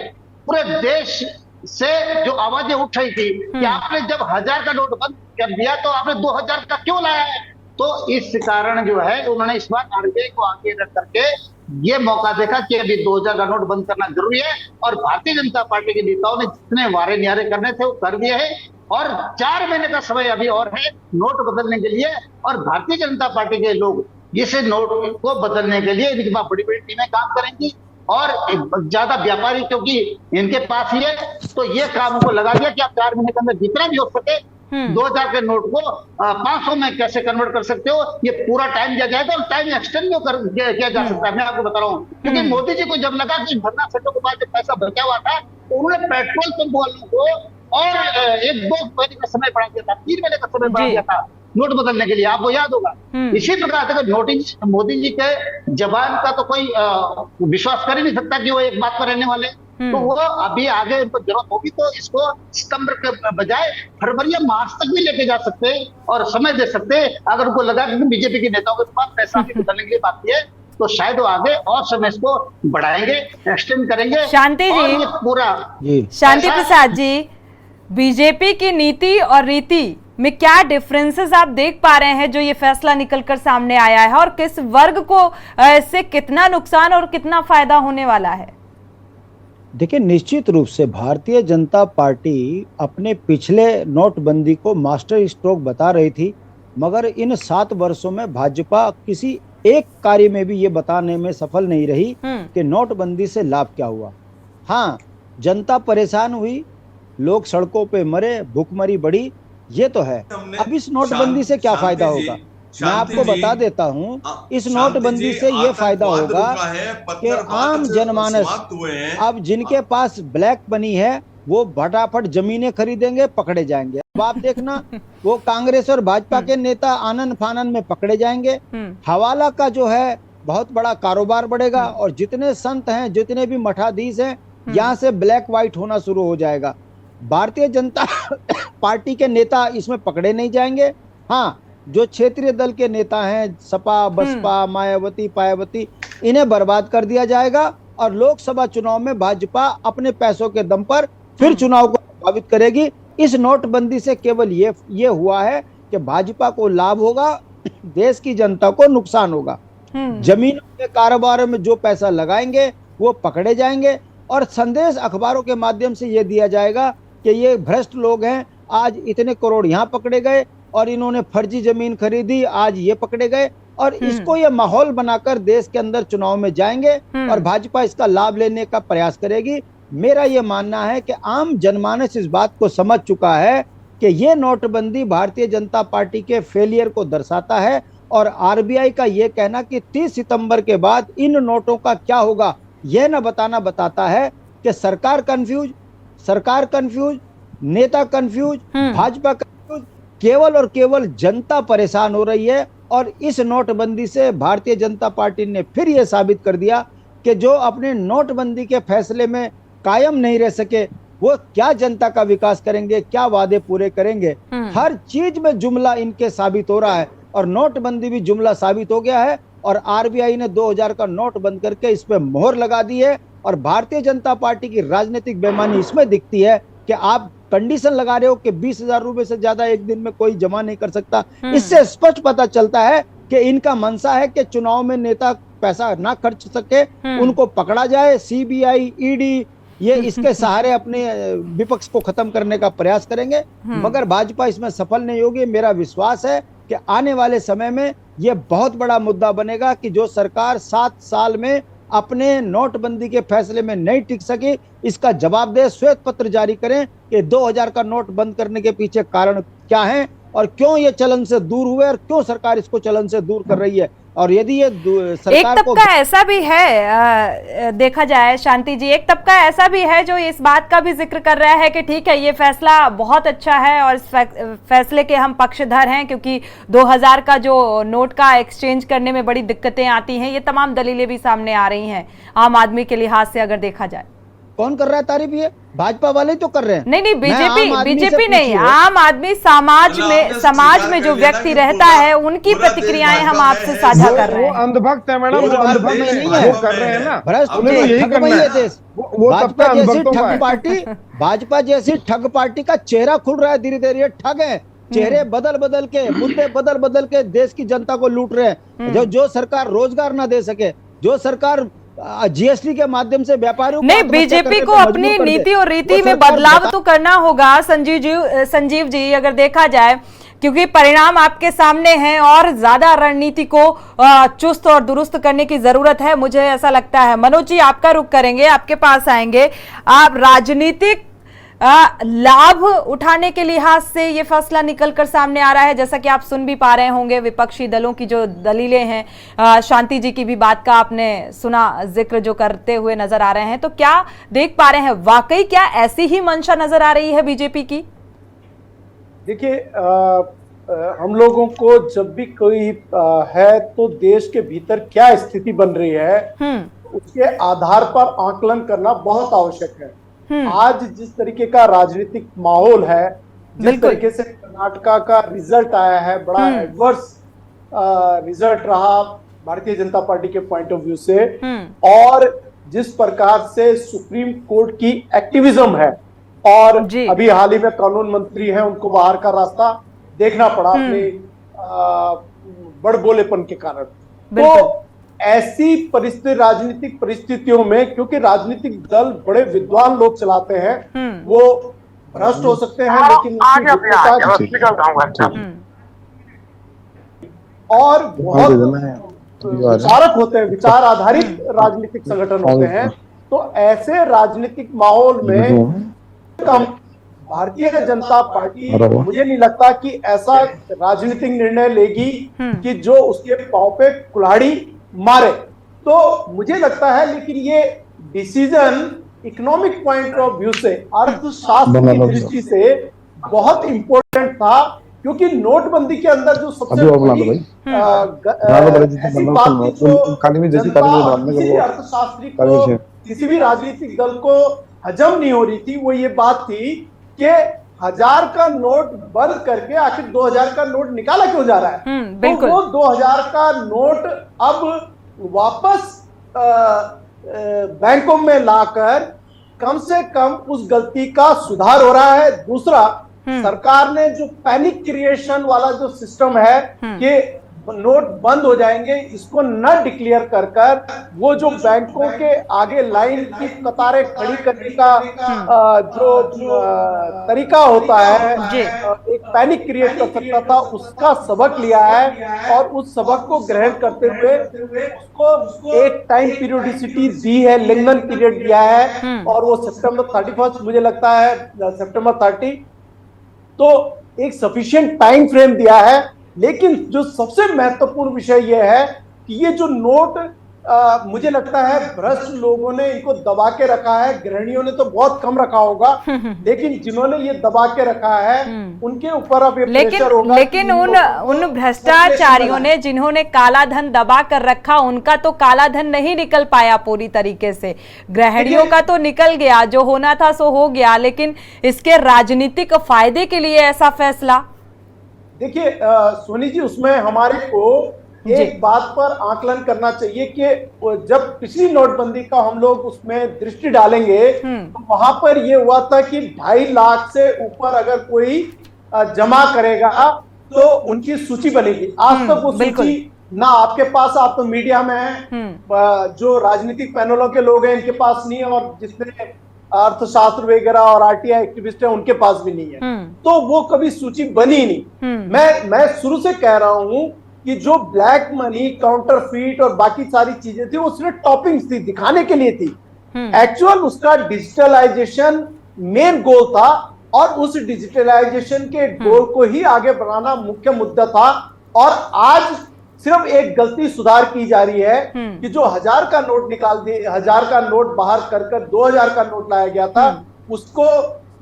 पूरे देश से जो आवाजें उठ रही थी कि आपने जब 1000 का नोट बंद कर दिया तो आपने 2000 का क्यों लाया है। तो इस कारण जो है उन्होंने इस बार आरबीआई को आगे रख करके ये मौका देखा कि अभी 2000 का नोट बंद करना जरूरी है। और भारतीय जनता पार्टी के नेताओं ने जितने वारे न्यारे करने थे वो कर दिए हैं और 4 महीने का समय अभी और है नोट बदलने के लिए। और भारतीय जनता पार्टी के लोग इस नोट को बदलने के लिए इनकी बड़ी बड़ी टीमें काम करेंगी और ज्यादा व्यापारी क्योंकि इनके पास ही है, तो ये काम को लगा दिया कि आप 4 महीने के अंदर जितना भी हो सके 2000 के नोट को 500 में कैसे कन्वर्ट कर सकते हो, ये पूरा टाइम दिया जाएगा और टाइम एक्सटेंड किया जा सकता है। मैं आपको बता रहा हूँ, क्योंकि मोदी जी को जब लगा कि धरना सेटों के बाद जब पैसा बचा हुआ था तो उन्होंने पेट्रोल पंप वालों को और 1-2 महीने का समय बढ़ा दिया था, 3 महीने का समय बढ़ा दिया था। नोट बदलने के लिए, आपको याद होगा। इसी प्रकार से मोदी जी के जबान का तो कोई विश्वास कर ही नहीं सकता कि वो एक बात पर रहने वाले। तो वो अभी आगे उनको जरूरत होगी तो इसको सितंबर के बजाय फरवरी या मार्च तक भी लेके जा सकते हैं और समय दे सकते हैं। अगर उनको लगा कि बीजेपी के नेताओं के पास पैसा भी बदलने के लिए बाकी है तो शायद वो आगे और समय इसको बढ़ाएंगे, एक्सटेंड करेंगे। शांति और जी, ये पूरा शांति प्रसाद जी, बीजेपी की नीति और रीति में क्या डिफरेंसेस आप देख पा रहे हैं जो ये फैसला निकलकर सामने आया है, और किस वर्ग को इससे कितना नुकसान और कितना फायदा होने वाला है? देखिए, निश्चित रूप से भारतीय जनता पार्टी अपने पिछले नोटबंदी को मास्टर स्ट्रोक बता रही थी, मगर इन 7 वर्षों में भाजपा किसी एक कार्य में भी ये बताने में सफल नहीं रही कि नोटबंदी से लाभ क्या हुआ। हाँ, जनता परेशान हुई, लोग सड़कों पे मरे, भूखमरी बढ़ी, ये तो है। अब इस नोटबंदी से क्या फायदा होगा? मैं आपको बता देता हूँ, इस नोटबंदी से ये फायदा होगा कि आम जनमानस, अब जिनके पास ब्लैक मनी है वो फटाफट जमीनें खरीदेंगे, पकड़े जाएंगे। अब आप देखना, वो कांग्रेस और भाजपा के नेता आनन फानन में पकड़े जाएंगे। हवाला का जो है बहुत बड़ा कारोबार बढ़ेगा और जितने संत हैं, जितने भी मठाधीश हैं, यहाँ से ब्लैक व्हाइट होना शुरू हो जाएगा। भारतीय जनता पार्टी के नेता इसमें पकड़े नहीं जाएंगे। हाँ, जो क्षेत्रीय दल के नेता हैं, सपा, बसपा, मायावती, पायावती, इन्हें बर्बाद कर दिया जाएगा और लोकसभा चुनाव में भाजपा अपने पैसों के दम पर फिर चुनाव को प्रभावित करेगी। इस नोटबंदी से केवल ये हुआ है कि भाजपा को लाभ होगा, देश की जनता को नुकसान होगा। जमीनों के कारोबार में जो पैसा लगाएंगे वो पकड़े जाएंगे और संदेश अखबारों के माध्यम से ये दिया जाएगा कि ये भ्रष्ट लोग हैं, आज इतने करोड़ यहाँ पकड़े गए और इन्होंने फर्जी जमीन खरीदी, आज ये पकड़े गए, और इसको ये माहौल बनाकर देश के अंदर चुनाव में जाएंगे और भाजपा इसका लाभ लेने का प्रयास करेगी। मेरा ये मानना है कि आम जनमानस इस बात को समझ चुका है कि ये नोटबंदी भारतीय जनता पार्टी के फेलियर को दर्शाता है और आरबीआई का ये कहना कि 30 सितंबर के बाद इन नोटों का क्या होगा यह न बताना बताता है कि सरकार कंफ्यूज, नेता कंफ्यूज, भाजपा कंफ्यूज, केवल और केवल जनता परेशान हो रही है। और इस नोटबंदी से भारतीय जनता पार्टी ने फिर यह साबित कर दिया कि जो अपने नोटबंदी के फैसले में कायम नहीं रह सके वो क्या जनता का विकास करेंगे, क्या वादे पूरे करेंगे। हर चीज में जुमला इनके साबित हो रहा है और नोटबंदी भी जुमला साबित हो गया है और आरबीआई ने 2000 का नोट बंद करके इस पे मोहर लगा दी है। और भारतीय जनता पार्टी की राजनीतिक बेईमानी इसमें दिखती है कि आप कंडीशन लगा रहे हो कि 20,000 रुपए से ज्यादा एक दिन में कोई जमा नहीं कर सकता। इससे स्पष्ट पता चलता है कि इनका मंशा है कि चुनाव में नेता पैसा ना खर्च सके, उनको पकड़ा जाए। सीबीआई, ईडी ये इसके सहारे अपने विपक्ष को खत्म करने का प्रयास करेंगे, मगर भाजपा इसमें सफल नहीं होगी। मेरा विश्वास है कि आने वाले समय में यह बहुत बड़ा मुद्दा बनेगा कि जो सरकार 7 साल में अपने नोटबंदी के फैसले में नहीं टिक सकी, इसका जवाब दे, श्वेत पत्र जारी करें कि 2000 का नोट बंद करने के पीछे कारण क्या है और क्यों ये चलन से दूर हुए और क्यों सरकार इसको चलन से दूर कर रही है। और यदि ये सरकार एक तबका ऐसा भी है, देखा जाए शांति जी, एक तबका ऐसा भी है जो इस बात का भी जिक्र कर रहा है कि ठीक है, ये फैसला बहुत अच्छा है और इस फैसले के हम पक्षधर हैं, क्योंकि 2000 का जो नोट का एक्सचेंज करने में बड़ी दिक्कतें आती हैं। ये तमाम दलीलें भी सामने आ रही हैं आम आदमी के लिहाज से अगर देखा जाए। कौन कर रहा है तारीफ? ये भाजपा वाले तो कर रहे हैं। नहीं, बीजेपी नहीं, आम आदमी, समाज में जो व्यक्ति रहता है उनकी प्रतिक्रियाएं हम आपसे साझा कर रहे हैं। वो अंधभक्त है मैडम, वो अंधभक्त नहीं है, वो कर रहे हैं ना, उन्हें तो यही करना है देश। भाजपा जैसी ठग पार्टी का चेहरा खुल रहा है धीरे धीरे। ये ठग है, चेहरे बदल बदल के, मुद्दे बदल बदल के देश की जनता को लूट रहे हैं। जो सरकार रोजगार ना दे सके, जो सरकार जीएसटी के माध्यम से व्यापारियों नहीं, बीजेपी को अपनी नीति और रीति में बदलाव तो करना होगा संजीव जी, अगर देखा जाए, क्योंकि परिणाम आपके सामने हैं और ज्यादा रणनीति को चुस्त और दुरुस्त करने की जरूरत है, मुझे ऐसा लगता है। मनोज जी, आपका रुख करेंगे, आपके पास आएंगे। आप राजनीतिक लाभ उठाने के लिहाज से ये फैसला निकलकर सामने आ रहा है, जैसा कि आप सुन भी पा रहे होंगे विपक्षी दलों की जो दलीलें हैं। शांति जी की भी बात का आपने सुना, जिक्र जो करते हुए नजर आ रहे हैं, तो क्या देख पा रहे हैं, वाकई क्या ऐसी ही मंशा नजर आ रही है बीजेपी की? देखिए, हम लोगों को जब भी कोई है तो देश के भीतर क्या स्थिति बन रही है उसके आधार पर आकलन करना बहुत आवश्यक है। आज जिस तरीके का राजनीतिक माहौल है, जिस तरीके से कर्नाटका का रिजल्ट आया है, बड़ा एडवर्स रिजल्ट रहा भारतीय जनता पार्टी के पॉइंट ऑफ व्यू से, और जिस प्रकार से सुप्रीम कोर्ट की एक्टिविज्म है, और अभी हाल ही में कानून मंत्री हैं, उनको बाहर का रास्ता देखना पड़ा अपने बड़बोलेपन के कारण। तो ऐसी परिस्थिति, राजनीतिक परिस्थितियों में, क्योंकि राजनीतिक दल बड़े विद्वान लोग चलाते हैं, वो भ्रष्ट हो सकते हैं, लेकिन और बहुत विचारक होते हैं, विचार आधारित राजनीतिक संगठन होते हैं। तो ऐसे राजनीतिक माहौल में भारतीय जनता पार्टी, मुझे नहीं लगता कि ऐसा राजनीतिक निर्णय लेगी कि जो उसके पांव पे कुल्हाड़ी मारे। तो मुझे लगता है, लेकिन ये decision economic point of view से, अर्थशास्त्र की दृष्टि से बहुत इंपॉर्टेंट था, क्योंकि नोटबंदी के अंदर जो सबसे बड़ी ऐसी बात थी जो अर्थशास्त्री को, किसी भी राजनीतिक दल को हजम नहीं हो रही थी, वो ये बात थी कि 1000 का नोट बंद करके आखिर 2000 का नोट निकाला क्यों जा रहा है। तो वो 2000 का नोट अब वापस बैंकों में लाकर कम से कम उस गलती का सुधार हो रहा है। दूसरा, सरकार ने जो पैनिक क्रिएशन वाला जो सिस्टम है कि नोट बंद हो जाएंगे, इसको न डिक्लेयर कर वो जो बैंकों के आगे लाइन की कतारें खड़ी करने का जो तरीका होता है, एक पैनिक क्रिएट कर सकता था, उसका सबक लिया है और उस सबक को ग्रहण करते हुए उसको एक टाइम पीरियोडिसिटी दी है, लिंगन पीरियड दिया है, और वो सितंबर 31, मुझे लगता है सितंबर 30, तो एक सफिशिएंट टाइम फ्रेम दिया है। लेकिन जो सबसे महत्वपूर्ण विषय यह है कि ये जो नोट मुझे लगता है भ्रष्ट लोगों ने इनको दबा के रखा है। गृहिणियों ने तो बहुत कम रखा होगा, लेकिन जिन्होंने ये दबा के रखा है उनके ऊपर अब ये प्रेशर होगा। लेकिन उन भ्रष्टाचारियों ने, जिन्होंने काला धन दबा कर रखा, उनका तो काला धन नहीं निकल पाया पूरी तरीके से। गृहिणियों का तो निकल गया, जो होना था सो हो गया, लेकिन इसके राजनीतिक फायदे के लिए ऐसा फैसला। देखिए सोनी जी, उसमें हमारे को एक बात पर आकलन करना चाहिए कि जब पिछली नोटबंदी का हम लोग उसमें दृष्टि डालेंगे तो वहां पर यह हुआ था कि 2.5 लाख से ऊपर अगर कोई जमा करेगा तो उनकी सूची बनेगी। आज तक वो सूची ना आपके पास, आप तो मीडिया में हैं, जो राजनीतिक पैनलों के लोग हैं इनके पास नहीं है, और जिसने अर्थशास्त्र वगैरह और आरटीआई एक्टिविस्ट है उनके पास भी नहीं है, तो वो कभी सूची बनी नहीं। मैं शुरू से कह रहा हूं कि जो ब्लैक मनी, काउंटरफीट और बाकी सारी चीजें थी वो सिर्फ टॉपिंग्स थी, दिखाने के लिए थी। एक्चुअल उसका डिजिटलाइजेशन मेन गोल था, और उस डिजिटलाइजेशन के गोल को ही आगे बढ़ाना मुख्य मुद्दा था। और आज सिर्फ एक गलती सुधार की जा रही है कि जो 1000 का नोट निकाल दिए, 1000 का नोट बाहर कर 2000 का नोट लाया गया था, उसको,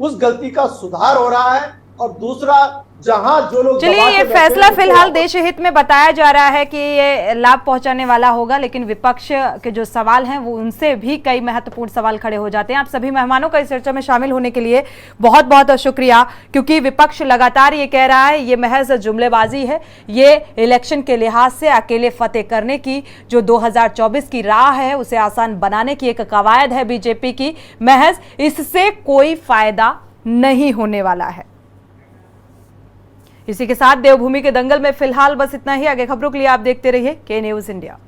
उस गलती का सुधार हो रहा है। और दूसरा, जहां जो लोग, चलिए ये फैसला फिलहाल देश हित में बताया जा रहा है कि ये लाभ पहुंचाने वाला होगा, लेकिन विपक्ष के जो सवाल हैं वो उनसे भी कई महत्वपूर्ण सवाल खड़े हो जाते हैं। आप सभी मेहमानों का इस चर्चा में शामिल होने के लिए बहुत बहुत शुक्रिया, क्योंकि विपक्ष लगातार ये कह रहा है ये महज जुमलेबाजी है, ये इलेक्शन के लिहाज से अकेले फतेह करने की जो 2024 की राह है उसे आसान बनाने की एक कवायद है बीजेपी की, महज इससे कोई फायदा नहीं होने वाला है। इसी के साथ देवभूमि के दंगल में फिलहाल बस इतना ही। आगे खबरों के लिए आप देखते रहिए के न्यूज़ इंडिया।